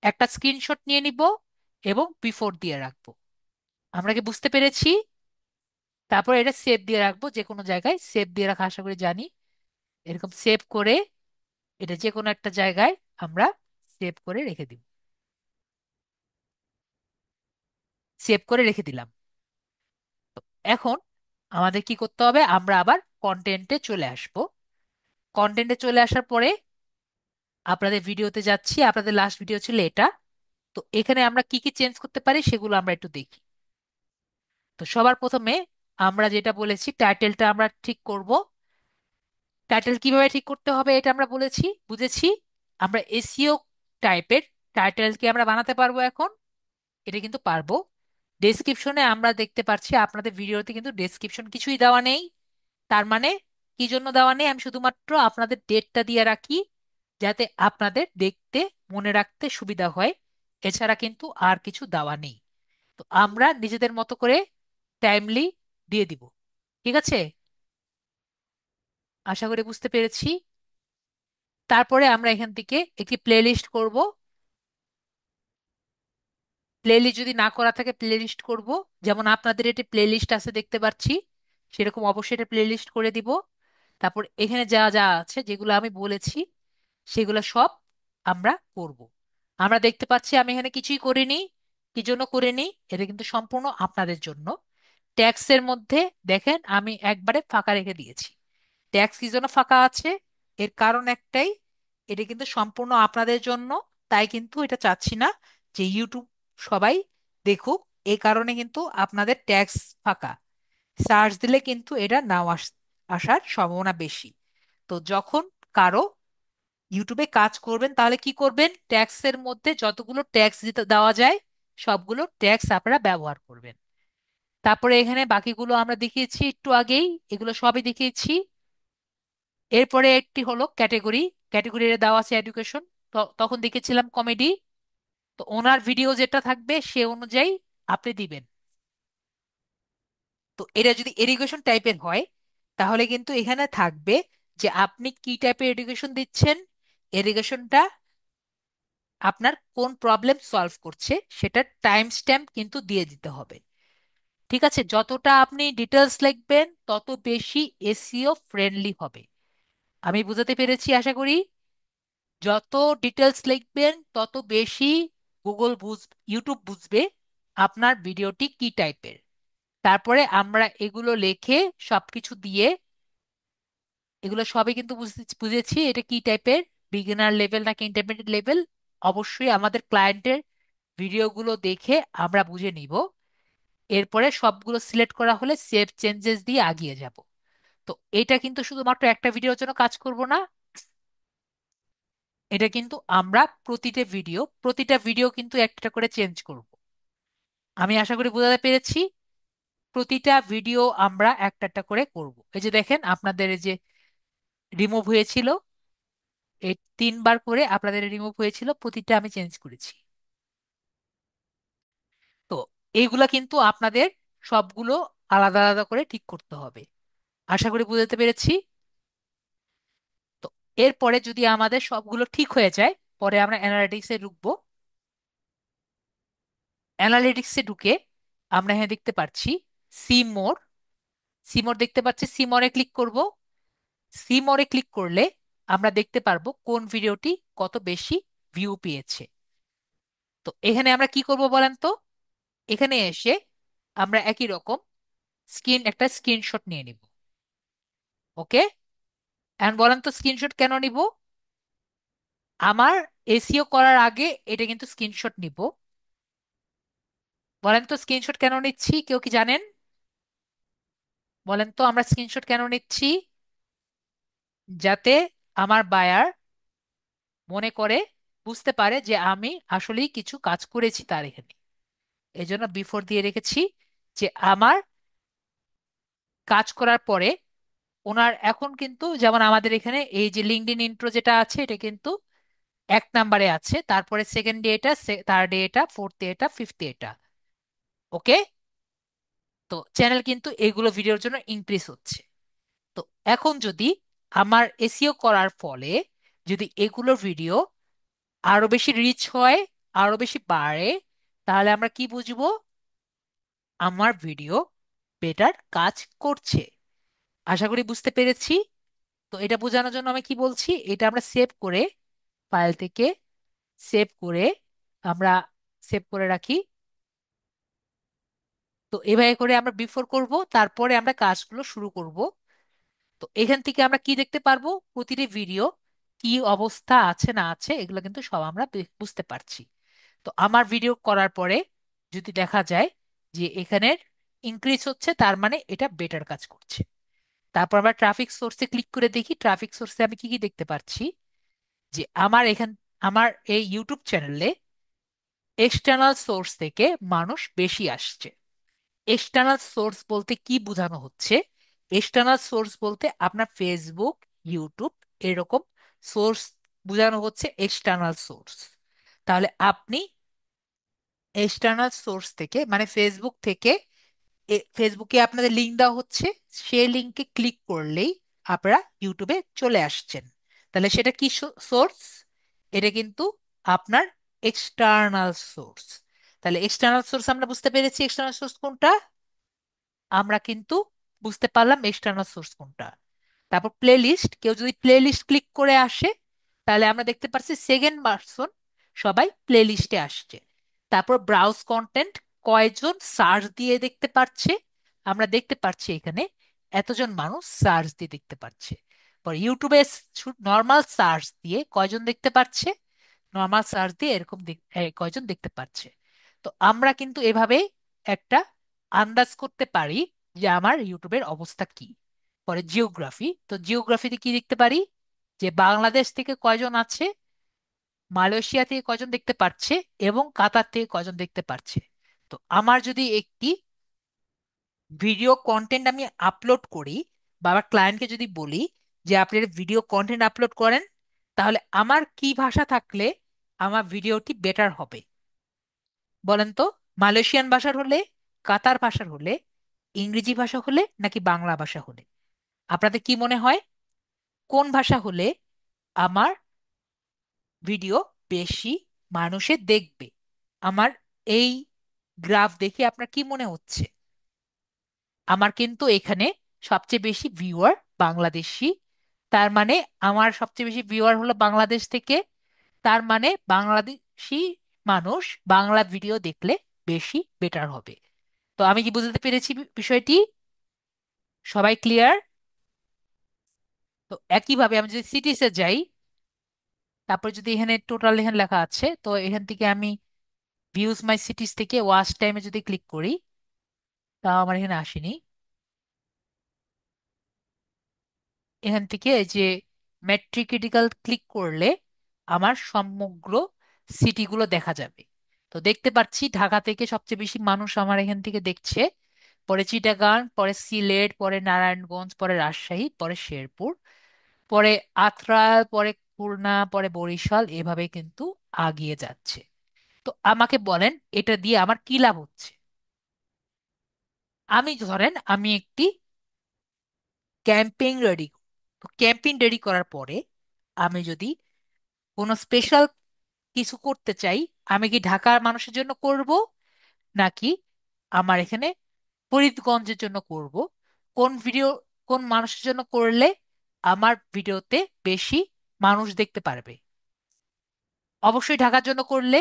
একটা স্ক্রিনশট নিয়ে নিব এবং বিফোর দিয়ে রাখবো। আমরা কি বুঝতে পেরেছি? তারপর এটা সেভ দিয়ে রাখবো, যে কোনো জায়গায় সেভ দিয়ে রাখা আশা করি জানি। এরকম সেভ করে এটা যে কোনো একটা জায়গায় আমরা সেভ করে রেখে দিব। সেভ করে রেখে দিলাম। তো এখন আমাদের কি করতে হবে? আমরা আবার কন্টেন্টে চলে আসব। কন্টেন্টে চলে আসার পরে আপনাদের ভিডিওতে যাচ্ছি। আপনাদের লাস্ট ভিডিও ছিল এটা। তো এখানে আমরা কি কি চেঞ্জ করতে পারি সেগুলো আমরা একটু দেখি। তো সবার প্রথমে আমরা যেটা বলেছি, টাইটেলটা আমরা ঠিক করব। টাইটেল কিভাবে ঠিক করতে হবে এটা আমরা বলেছি, বুঝেছি। আমরা এসইও টাইপের টাইটেল কি আমরা বানাতে পারবো এখন? এটা কিন্তু পারবো। ডেসক্রিপশনে আমরা দেখতে পাচ্ছি আপনাদের ভিডিওতে কিন্তু ডেসক্রিপশন কিছুই দেওয়া নেই। তার মানে কি জন্য দেওয়া নেই? আমি শুধুমাত্র আপনাদের ডেটটা দিয়ে রাখি, যাতে আপনাদের দেখতে মনে রাখতে সুবিধা হয়। এছাড়া কিন্তু আর কিছু দেওয়া নেই। তো আমরা নিজেদের মতো করে টাইমলি দিয়ে দিব। ঠিক আছে? আশা করি বুঝতে পেরেছি। তারপরে আমরা এখান থেকে একটি প্লেলিস্ট করব। প্লেলিস্ট যদি না করা থাকে প্লেলিস্ট করব। যেমন আপনাদের এটি প্লেলিস্ট আছে দেখতে পাচ্ছি, সেরকম অবশ্যই এটা প্লেলিস্ট করে দিব। তারপর এখানে যা যা আছে যেগুলো আমি বলেছি সেগুলো সব আমরা করব। আমরা দেখতে পাচ্ছি আমি এখানে কিছুই করিনি। কি জন্য করিনি? এটা কিন্তু সম্পূর্ণ আপনাদের জন্য। ট্যাক্সের মধ্যে দেখেন আমি একবারে ফাঁকা রেখে দিয়েছি। ট্যাক্স কি জন্য ফাঁকা আছে? এর কারণ একটাই, এটা কিন্তু সম্পূর্ণ আপনাদের জন্য। তাই কিন্তু এটা চাচ্ছি না যে ইউটিউব সবাই দেখুক। এই কারণে কিন্তু আপনাদের ট্যাক্স ফাঁকা। সার্চ দিলে কিন্তু এটা নাও আসার সম্ভাবনা বেশি। তো যখন কারো ইউটিউবে কাজ করবেন তাহলে কি করবেন? ট্যাক্সের মধ্যে যতগুলো ট্যাক্স দিতে দেওয়া যায় সবগুলো ট্যাক্স আপনারা ব্যবহার করবেন। তারপরে এখানে বাকিগুলো আমরা দেখিয়েছি একটু আগেই, এগুলো সবই দেখিয়েছি। এরপরে একটি হলো ক্যাটেগরি। ক্যাটেগরি দেওয়া আছে এডুকেশন। তখন দেখেছিলাম কমেডি। তো ওনার ভিডিও যেটা থাকবে সে অনুযায়ী আপনি দিবেন। তো এটা যদি এডুকেশন টাইপের হয় তাহলে কিন্তু এখানে থাকবে যে আপনি কি টাইপের এডুকেশন দিচ্ছেন, এডুকেশনটা আপনার কোন প্রবলেম সলভ করছে সেটা টাইম স্ট্যাম্প কিন্তু দিয়ে দিতে হবে। ঠিক আছে? যতটা আপনি ডিটেলস লিখবেন তত বেশি এসইও ফ্রেন্ডলি হবে। আমি বুঝাতে পেরেছি আশা করি। যত ডিটেলস লিখবেন তত বেশি ইউটিউব বুঝবে আপনার ভিডিওটি কি টাইপের। তারপরে আমরা এগুলো লিখে সবকিছু দিয়ে, এগুলো সবই কিন্তু বুঝেছি এটা কি টাইপের, বিগিনার লেভেল নাকি ইন্টারমিডিয়েট লেভেল। অবশ্যই আমাদের ক্লায়েন্টের ভিডিওগুলো দেখে আমরা বুঝে নিব। এরপরে সবগুলো সিলেক্ট করা হলে সেভ চেঞ্জেস দিয়ে আগিয়ে যাব। তো এটা কিন্তু শুধুমাত্র একটা ভিডিওর জন্য কাজ করব না, এটা কিন্তু আমরা প্রতিটা ভিডিও কিন্তু একটা করে চেঞ্জ করব। আমি আশা করি বোঝাতে পেরেছি। প্রতিটা ভিডিও আমরা একটা একটা করে করব। এই যে দেখেন আপনাদের এই যে রিমুভ হয়েছিল, এই 3বার করে আপনাদের রিমুভ হয়েছিল, প্রতিটা আমি চেঞ্জ করেছি। তো এইগুলা কিন্তু আপনাদের সবগুলো আলাদা আলাদা করে ঠিক করতে হবে। আশা করি বুঝাতে পেরেছি। তো এরপরে যদি আমাদের সবগুলো ঠিক হয়ে যায়, পরে আমরা অ্যানালিটিক্সে ঢুকবো। অ্যানালিটিক্সে ঢুকে আমরা এখানে দেখতে পাচ্ছি সিমোর। সিমোর দেখতে পাচ্ছি, সিমোরে ক্লিক করব। সিমোরে ক্লিক করলে আমরা দেখতে পারবো কোন ভিডিওটি কত বেশি ভিউ পেয়েছে। তো এখানে আমরা কি করব বলেন তো? এখানে এসে আমরা একই রকম একটা স্ক্রিনশট নিয়ে নিব। ওকে? এখন বলেন তো স্ক্রিনশট কেন নিব? আমার এসইও করার আগে এটা কিন্তু স্ক্রিনশট নিব। বলেন তো স্ক্রিনশট কেন নিচ্ছি? কেউ কি জানেন? বলেন তো আমরা স্ক্রিনশট কেন নিচ্ছি? যাতে আমার বায়ার মনে করে, বুঝতে পারে যে আমি আসলেই কিছু কাজ করেছি তার এখানে। এই জন্য বিফোর দিয়ে রেখেছি, যে আমার কাজ করার পরে ওনার এখন কিন্তু, যেমন আমাদের এখানে এই যে লিঙ্কডইন ইন্ট্রো যেটা আছে এটা কিন্তু 1 নম্বরে আছে, তারপরে সেকেন্ড ডে এটা, থার্ড ডে এটা, ফোর্থ ডে এটা, ফিফথ ডে এটা। ওকে? তো চ্যানেল কিন্তু এগুলো ভিডিওর জন্য ইনক্রিজ হচ্ছে। তো এখন যদি আমার এসইও করার ফলে যদি এগুলোর ভিডিও আরো বেশি রিচ হয়, আরো বেশি বাড়ে, তাহলে আমরা কি বুঝবো? আমার ভিডিও বেটার কাজ করছে। আশা করি বুঝতে পেরেছি। তো এটা বোঝানোর জন্য আমি কি বলছি, এটা আমরা সেভ করে, ফাইল থেকে সেভ করে আমরা সেভ করে রাখি। তো এভাবে করে আমরা বিফোর করব, তারপরে আমরা কাজগুলো শুরু করব। তো এখান থেকে আমরা কি দেখতে পারবো, প্রতিটি ভিডিও কি অবস্থা আছে না আছে এগুলো কিন্তু সব আমরা বুঝতে পারছি। তো আমার ভিডিও করার পরে যদি দেখা যায় যে এখানের ইনক্রিজ হচ্ছে, তার মানে এটা বেটার কাজ করছে। তারপর আমরা ট্রাফিক সোর্সে ক্লিক করে দেখি, ট্রাফিক সোর্সে আমি কি কি দেখতে পাচ্ছি, যে আমার এই ইউটিউব চ্যানেলে এক্সটার্নাল সোর্স থেকে মানুষ বেশি আসছে। এক্সটার্নাল সোর্স বলতে কি বোঝানো হচ্ছে? এক্সটার্নাল সোর্স বলতে আপনার ফেসবুক, ইউটিউব, এরকম সোর্স বোঝানো হচ্ছে এক্সটার্নাল সোর্স। তাহলে আপনি এক্সটার্নাল সোর্স থেকে মানে ফেসবুক থেকে, ফেসবুকে আপনাদের লিঙ্ক দেওয়া হচ্ছে, সেই লিঙ্কে ক্লিক করলেই আপনারা ইউটিউবে চলে আসছেন। তাহলে সেটা কি সোর্স? এটা কিন্তু আপনার এক্সটার্নাল সোর্স। তাহলে এক্সটার্নাল সোর্স আমরা বুঝতে পেরেছি, এক্সটার্নাল সোর্স কোনটা আমরা কিন্তু বুঝতে পারলাম এক্সটার্নাল সোর্স কোনটা। তারপর প্লে লিস্ট, কেউ যদি প্লে লিস্ট ক্লিক করে আসে, তাহলে আমরা দেখতে পাচ্ছি সেকেন্ড পারসন সবাই প্লে লিস্টে আসছে। তারপর ব্রাউজ কন্টেন্ট, কয়জন সার্চ দিয়ে দেখতে পাচ্ছে, আমরা দেখতে পাচ্ছি এখানে এতজন মানুষ সার্চ দিয়ে দেখতে পাচ্ছে। পর ইউটিউবে নর্মাল সার্চ দিয়ে কয়জন দেখতে পাচ্ছে, নর্মাল সার্চ দিয়ে এরকম কয়জন দেখতে পাচ্ছে। তো আমরা কিন্তু এভাবে একটা আন্দাজ করতে পারি যে আমার ইউটিউবের অবস্থা কি। পরে জিওগ্রাফি, তো জিওগ্রাফিতে কি দেখতে পারি, যে বাংলাদেশ থেকে কয়জন আছে, মালয়েশিয়া থেকে কয়জন দেখতে পাচ্ছে, এবং কাতার থেকে কয়জন দেখতে পাচ্ছে। তো আমার যদি একটি ভিডিও কন্টেন্ট আমি আপলোড করি, বা আমার ক্লায়েন্টকে যদি বলি যে আপনি ভিডিও কন্টেন্ট আপলোড করেন, তাহলে আমার কি ভাষা থাকলে আমার ভিডিওটি বেটার হবে বলেন তো? মালয়েশিয়ান ভাষার হলে, কাতার ভাষার হলে, ইংরেজি ভাষা হলে, নাকি বাংলা ভাষা হলে? আপনাদের কি মনে হয় কোন ভাষা হলে আমার ভিডিও বেশি মানুষে দেখবে? আমার এই গ্রাফ দেখে আপনার কি মনে হচ্ছে? আমার কিন্তু এখানে সবচেয়ে বেশি ভিউয়ার বাংলাদেশি। তার মানে আমার সবচেয়ে বেশি ভিউয়ার হলো বাংলাদেশ থেকে। তার মানে বাংলাদেশি মানুষ বাংলা ভিডিও দেখলে বেশি বেটার হবে। তো আমি কি বুঝতে পেরেছি বিষয়টি? সবাই ক্লিয়ার? তো একইভাবে আমি যদি সিটিসে যাই, তারপর যদি এখানে টোটাল এখানে লেখা আছে, তো এখান থেকে আমি ভিউজ মাই সিটিজ থেকে ওয়াচ টাইমে যদি ক্লিক করি, তাও আমার এখানে আসেনি। এখান থেকে এই যে মেট্রিক ক্রিটিক্যাল ক্লিক করলে আমার সমগ্র সিটিগুলো দেখা যাবে। তো দেখতে পাচ্ছি ঢাকা থেকে সবচেয়ে বেশি মানুষ আমার এখান থেকে দেখছে, পরে চিটাগাং, পরে সিলেট, পরে নারায়ণগঞ্জ, পরে রাজশাহী, পরে শেরপুর, পরে আত্রাই, পরে খুলনা, পরে বরিশাল, এভাবে কিন্তু আগিয়ে যাচ্ছে। তো আমাকে বলেন এটা দিয়ে আমার কি লাভ হচ্ছে? আমি ধরেন আমি একটি ক্যাম্পেইন রেডি, তো ক্যাম্পেইন রেডি করার পরে আমি যদি কোনো স্পেশাল কিছু করতে চাই, আমি কি ঢাকার মানুষের জন্য করব, নাকি আমার এখানে ফরিদগঞ্জের জন্য করব? কোন ভিডিও কোন মানুষের জন্য করলে আমার ভিডিওতে বেশি মানুষ দেখতে পারবে? অবশ্যই ঢাকার জন্য করলে,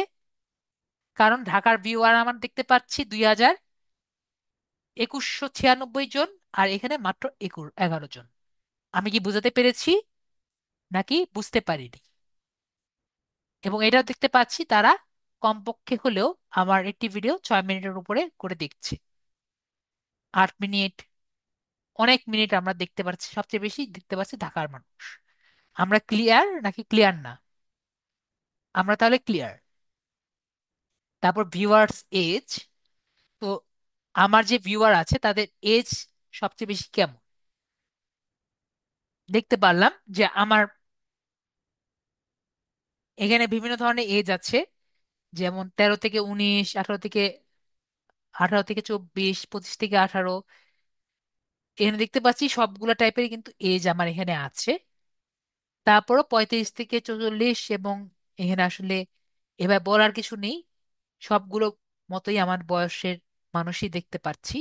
কারণ ঢাকার ভিউয়ার আমার দেখতে পাচ্ছি 2196 জন, আর এখানে মাত্র 11 জন। আমি কি বুঝাতে পেরেছি নাকি বুঝতে পারিনি? এবং এটাও দেখতে পাচ্ছি তারা কমপক্ষে হলেও আমার একটি ভিডিও 6 মিনিটের উপরে করে দেখছে, 8 মিনিট, অনেক মিনিট আমরা দেখতে পাচ্ছি, সবচেয়ে বেশি দেখতে পাচ্ছি ঢাকার মানুষ। আমরা ক্লিয়ার নাকি ক্লিয়ার না? আমরা তাহলে ক্লিয়ার। তারপর ভিউয়ার্স এজ, তো আমার যে ভিউয়ার আছে তাদের এজ সবচেয়ে বেশি কেমন? দেখতে পারলাম যে আমার এখানে বিভিন্ন ধরনের এজ আছে, যেমন 13 থেকে 19, 18 থেকে 18 থেকে 24, 25 থেকে 18, এখানে দেখতে পাচ্ছি সবগুলো টাইপের কিন্তু এজ আমার এখানে আছে। তারপরও 35 থেকে 44, এবং এখানে আসলে এবার বলার কিছু নেই, সবগুলো মতোই আমার বয়সের মানুষই দেখতে পাচ্ছি।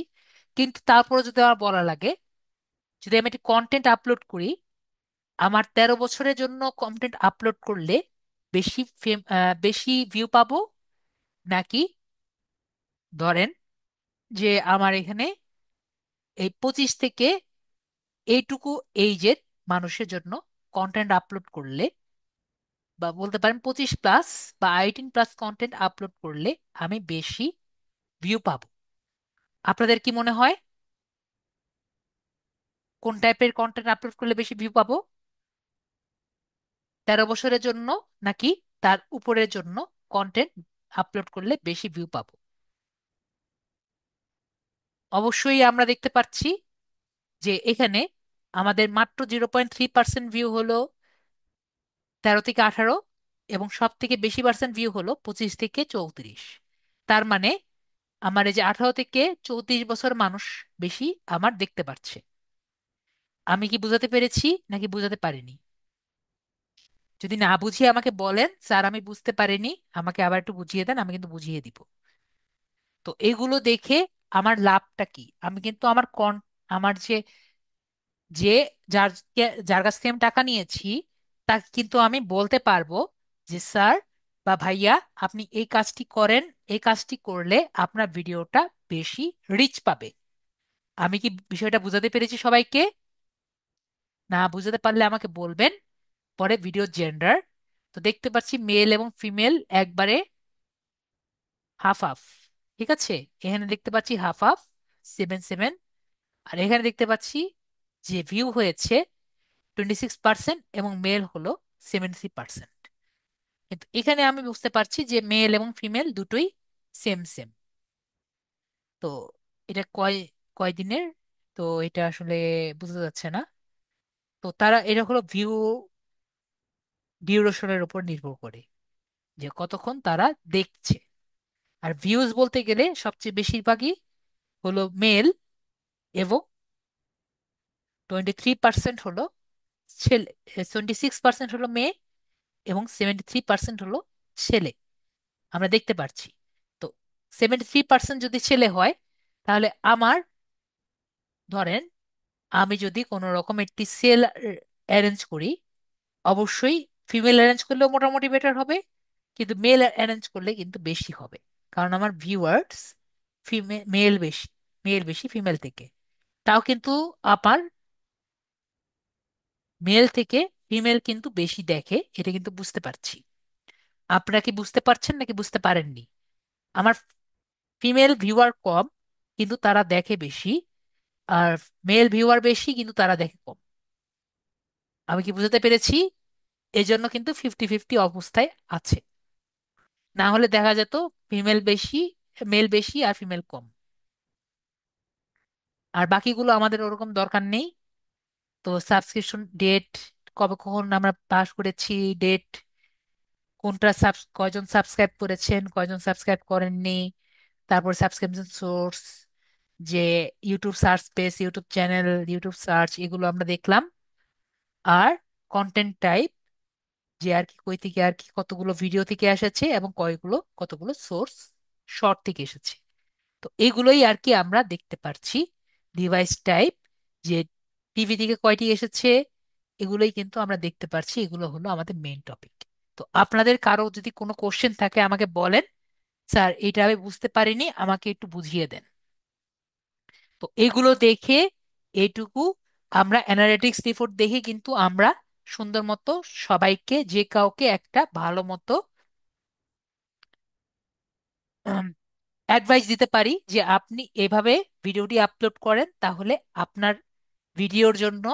কিন্তু তারপরে যদি আমার বলা লাগে, যদি আমি একটি কন্টেন্ট আপলোড করি, আমার 13 বছরের জন্য কন্টেন্ট আপলোড করলে বেশি ভিউ পাবো, নাকি ধরেন যে আমার এখানে এই 25 থেকে এইটুকু এইজের মানুষের জন্য কন্টেন্ট আপলোড করলে, বা বলতে পারেন 25 প্লাস বা 18 প্লাস কন্টেন্ট আপলোড করলে আমি বেশি ভিউ পাবো? আপনাদের কি মনে হয় কোন টাইপের কন্টেন্ট আপলোড করলে বেশি ভিউ পাবো? 13 বছরের জন্য নাকি তার উপরের জন্য কন্টেন্ট আপলোড করলে বেশি ভিউ পাবো? অবশ্যই আমরা দেখতে পাচ্ছি যে এখানে আমাদের মাত্র 0.3% ভিউ হলো 13 থেকে 18, এবং সব থেকে বেশি পার্সেন্ট ভিউ হলো 25 থেকে 34। তার মানে আমার এই যে 18 থেকে 34 বছর মানুষ বেশি আমার দেখতে পাচ্ছে। আমি কি বুঝাতে পেরেছি নাকি বুঝাতে পারিনি? যদি না বুঝিয়ে আমাকে বলেন, স্যার আমি বুঝতে পারিনি, আমাকে আবার একটু বুঝিয়ে দেন, আমি কিন্তু বুঝিয়ে দিব। তো এগুলো দেখে আমার লাভটা কি? আমি কিন্তু আমার যে যার কাছ থেকে আমি টাকা নিয়েছি, তাকে কিন্তু আমি বলতে পারবো যে স্যার বা ভাইয়া, আপনি এই কাজটি করেন, এই কাজটি করলে আপনার ভিডিওটা বেশি রিচ পাবে। আমি কি বিষয়টা বুঝাতে পেরেছি সবাইকে? না বুঝাতে পারলে আমাকে বলবেন। পরে ভিডিও জেন্ডার, তো দেখতে পাচ্ছি মেল এবং ফিমেল একবারে হাফ হাফ। ঠিক আছে, এখানে দেখতে পাচ্ছি হাফ হাফ, 7-7। আর এখানে দেখতে পাচ্ছি যে ভিউ হয়েছে 26% এবং মেল হলো 70%। কিন্তু এখানে আমি বুঝতে পারছি যে মেল এবং ফিমেল দুটোই সেম সেম। তো এটা কয় দিনের, তো এটা আসলে বোঝা যাচ্ছে না। তো তারা এটা হলো ভিউ ডিউরেশনের উপর নির্ভর করে যে কতক্ষণ তারা দেখছে। আর ভিউজ বলতে গেলে সবচেয়ে বেশিরভাগই হলো মেল, এবং 23% হলো ছেলে, 26% হলো মেয়ে, এবং 73% হলো ছেলে। আমরা দেখতে পাচ্ছি। তো 73% যদি ছেলে হয়, তাহলে আমার ধরেন আমি যদি কোনো রকম একটি সেল অ্যারেঞ্জ করি, অবশ্যই ফিমেল অ্যারেঞ্জ করলেও মোটামুটি বেটার হবে, কিন্তু মেল অ্যারেঞ্জ করলে কিন্তু বেশি হবে। কারণ আমার ভিউয়ার্স মেল বেশি, মেল বেশি ফিমেল থেকে। তাও কিন্তু আমার মেল থেকে ফিমেল কিন্তু বেশি দেখে, এটা কিন্তু বুঝতে পারছি। আপনারা কি বুঝতে পারছেন নাকি বুঝতে পারেননি? আমার ফিমেল ভিউয়ার কম, কিন্তু তারা দেখে বেশি। আর মেল ভিউয়ার বেশি, কিন্তু তারা দেখে কম। আমি কি বুঝাতে পেরেছি? এজন্য কিন্তু 50-50 অবস্থায় আছে। না হলে দেখা যেত ফিমেল বেশি, মেল বেশি আর ফিমেল কম। আর বাকিগুলো আমাদের ওরকম দরকার নেই। তো সাবস্ক্রিপশন ডেট, কবে কখন আমরা পাস করেছি, ডেট, কয়জন সাবস্ক্রাইব করেছেন, কয়জন সাবস্ক্রাইব করেননি, তারপর সাবস্ক্রিপশন সোর্স, যে YouTube search space, YouTube channel, YouTube search, এগুলো আমরা দেখলাম। আর কন্টেন্ট টাইপ, যে আর কি কই থেকে আর কি কতগুলো ভিডিও থেকে এসেছে এবং কতগুলো সোর্স শর্ট থেকে এসেছে। তো এগুলোই আর কি আমরা দেখতে পারছি। ডিভাইস টাইপ, যে টিভি থেকে কয়টি এসেছে, এগুলোই কিন্তু আমরা দেখতে পারছি। এগুলো হলো আমাদের মেইন টপিক। তো আপনাদের কারো যদি কোনো কোশ্চেন থাকে আমাকে বলেন, স্যার এটা আমি বুঝতে পারিনি, আমাকে একটু বুঝিয়ে দেন। তো এগুলো দেখে, এইটুকু আমরা অ্যানালিটিক্স রিপোর্ট দেখে কিন্তু আমরা সুন্দর মতো সবাইকে, যে কাউকে একটা ভালো মতো অ্যাডভাইস দিতে পারি যে আপনি এভাবে ভিডিওটি আপলোড করেন, তাহলে আপনার ভিডিওর জন্য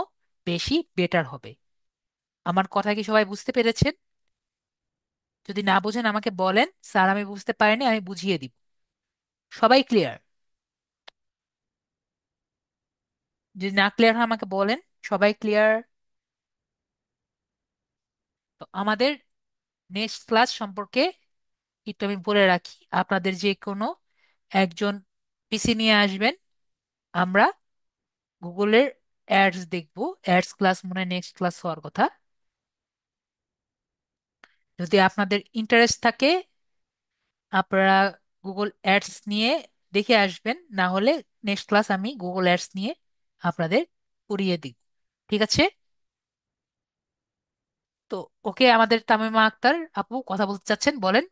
বেশি বেটার হবে। আমার কথা কি সবাই বুঝতে পেরেছেন? যদি না বোঝেন আমাকে বলেন, স্যার আমি বুঝতে পারিনি, আমি বুঝিয়ে দিব। সবাই ক্লিয়ার? যদি না ক্লিয়ার হয় আমাকে বলেন। সবাই ক্লিয়ার? তো আমাদের নেক্সট ক্লাস সম্পর্কে একটু আমি বলে রাখি। আপনাদের যে কোনো একজন পিসি নিয়ে আসবেন। আমরা গুগলের অ্যাডস দেখবো। অ্যাডস ক্লাস মনে হয় নেক্সট ক্লাস হওয়ার কথা। যদি আপনাদের ইন্টারেস্ট থাকে আপনারা গুগল অ্যাডস নিয়ে দেখে আসবেন, না হলে নেক্সট ক্লাস আমি গুগল অ্যাডস নিয়ে আপনাদের করিয়ে দিব। ঠিক আছে? তো ওকে, আমাদের তামিমা আক্তার আপু কথা বলতে চাচ্ছেন, বলেন।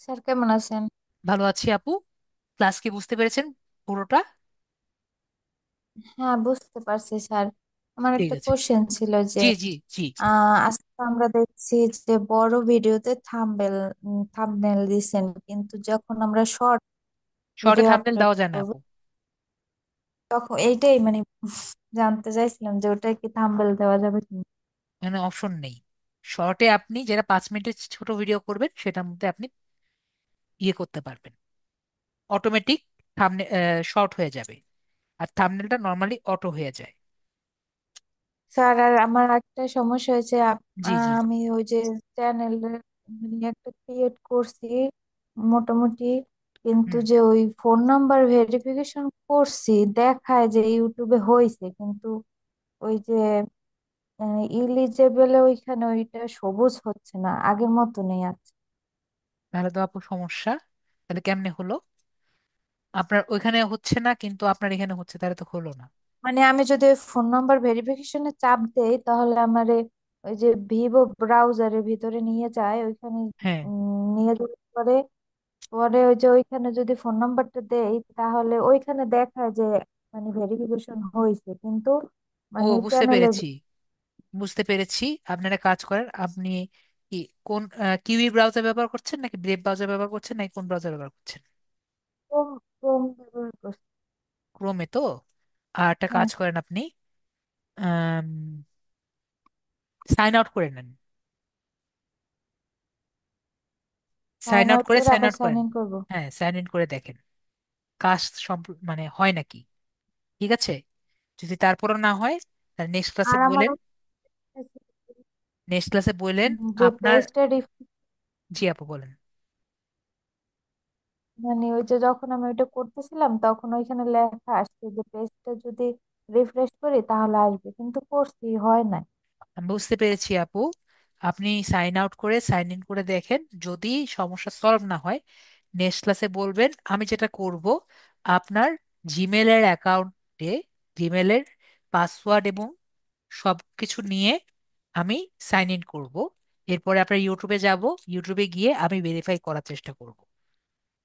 স্যার কেমন আছেন? ভালো আছি আপু। ক্লাস কি বুঝতে পেরেছেন পুরোটা? হ্যাঁ, বুঝতে পারছি স্যার। আমার ঠিক একটা আছে। কোশ্চেন ছিল যে জি জি জি। আজকে আমরা দেখছি যে বড় ভিডিওতে থাম্বনেল দিছেন, কিন্তু যখন আমরা শর্ট শর্টে ভিডিও থাম্বনেল আপলোড দেওয়া যায় না করব আপু। তখন এইটাই মানে জানতে চাইছিলাম যে ওটা কি থাম্বনেল দেওয়া যাবে কি? এখানে অপশন নেই। শর্টে আপনি যেটা 5 মিনিটের ছোট ভিডিও করবেন সেটার মধ্যে আপনি ইয়ে করতে পারবেন, অটোমেটিক থাম্বনেল শর্ট হয়ে যাবে। আর থাম্বনেলটা নর্মালি অটো হয়ে যায়। স্যার, আর আমার একটা সমস্যা হয়েছে, জি জি। আমি ওই যে চ্যানেল মানে একটা ক্রিয়েট করছি মোটামুটি, কিন্তু হুম। যে ওই ফোন নাম্বার ভেরিফিকেশন করছি দেখায় যে ইউটিউবে হয়েছে, কিন্তু ওই যে ইলিজেবল ওইখানে ওইটা সবুজ হচ্ছে না, আগের মতো নেই আছে। তাহলে তো আপু সমস্যা। তাহলে কেমনে হলো? আপনার ওইখানে হচ্ছে না কিন্তু আপনার এখানে হচ্ছে, তাহলে তো হলো না। মানে আমি যদি ফোন নাম্বার ভেরিফিকেশনে চাপ দেই তাহলে আমারে ওই যে ভিভো ব্রাউজারের ভিতরে নিয়ে যায় ওইখানে, হ্যাঁ। নিয়ে যাওয়ার পরে পরে ওই যে ওইখানে যদি ফোন নাম্বারটা দেই তাহলে ওইখানে দেখায় যে মানে ভেরিফিকেশন হয়েছে, কিন্তু ও, মানে বুঝতে চ্যানেলে। পেরেছি। বুঝতে পেরেছি। আপনারা কাজ করেন, আপনি কি কোন কিউই ব্রাউজার ব্যবহার করছেন নাকি ব্রেভ ব্রাউজার ব্যবহার করছেন নাকি কোন ব্রাউজার ব্যবহার করছেন? ক্রোম ক্রোম ব্যবহার করছি। ক্রোমে তো। আর একটা হ্যাঁ, কাজ করেন আপনি, সাইন আউট করে নেন। সাইন সাইন আউট আউট করে করে সাইন আবার আউট সাইন করেন। ইন করবো? হ্যাঁ, সাইন ইন করে দেখেন কাজ মানে হয় নাকি। ঠিক আছে? যদি তারপরও না হয় তাহলে নেক্সট ক্লাসে আর আমার বললেন। নেক্সট ক্লাসে বললেন যে আপনার। পেজটা জি আপু বলেন। মানে ওই যে যখন আমি ওইটা করতেছিলাম তখন ওইখানে লেখা আসছে যে পেজটা যদি রিফ্রেশ করি তাহলে আসবে, কিন্তু করছি হয় না। আমি বুঝতে পেরেছি আপু। আপনি সাইন আউট করে সাইন ইন করে দেখেন, যদি সমস্যা সলভ না হয় নেক্সট ক্লাসে বলবেন। আমি যেটা করব, আপনার জিমেলের অ্যাকাউন্টে জিমেলের পাসওয়ার্ড এবং সব কিছু নিয়ে আমি সাইন ইন করব। এরপরে আপনার ইউটিউবে যাব, ইউটিউবে গিয়ে আমি ভেরিফাই করার চেষ্টা করব।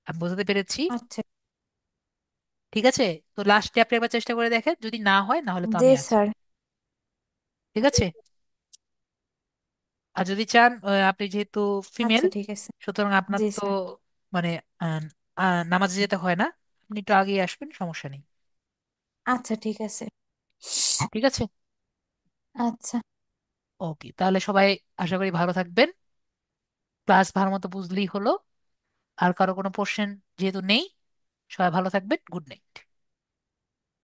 আমি বুঝতে পেরেছি। আচ্ছা। ঠিক আছে? তো লাস্টে আপনি একবার চেষ্টা করে দেখেন, যদি না হয় না হলে তো জি আমি আছি। স্যার। ঠিক আছে? আর যদি চান আপনি যেহেতু ফিমেল, আচ্ছা ঠিক আছে। সুতরাং আপনার জি তো স্যার। মানে নামাজে যেতে হয় না, আপনি একটু আগেই আসবেন, সমস্যা নেই। আচ্ছা ঠিক আছে। ঠিক আছে। আচ্ছা। ওকে, তাহলে সবাই আশা করি ভালো থাকবেন। ক্লাস ভালো মতো বুঝলেই হলো। আর কারো কোনো কোশ্চেন যেহেতু নেই, সবাই ভালো থাকবেন। Good night.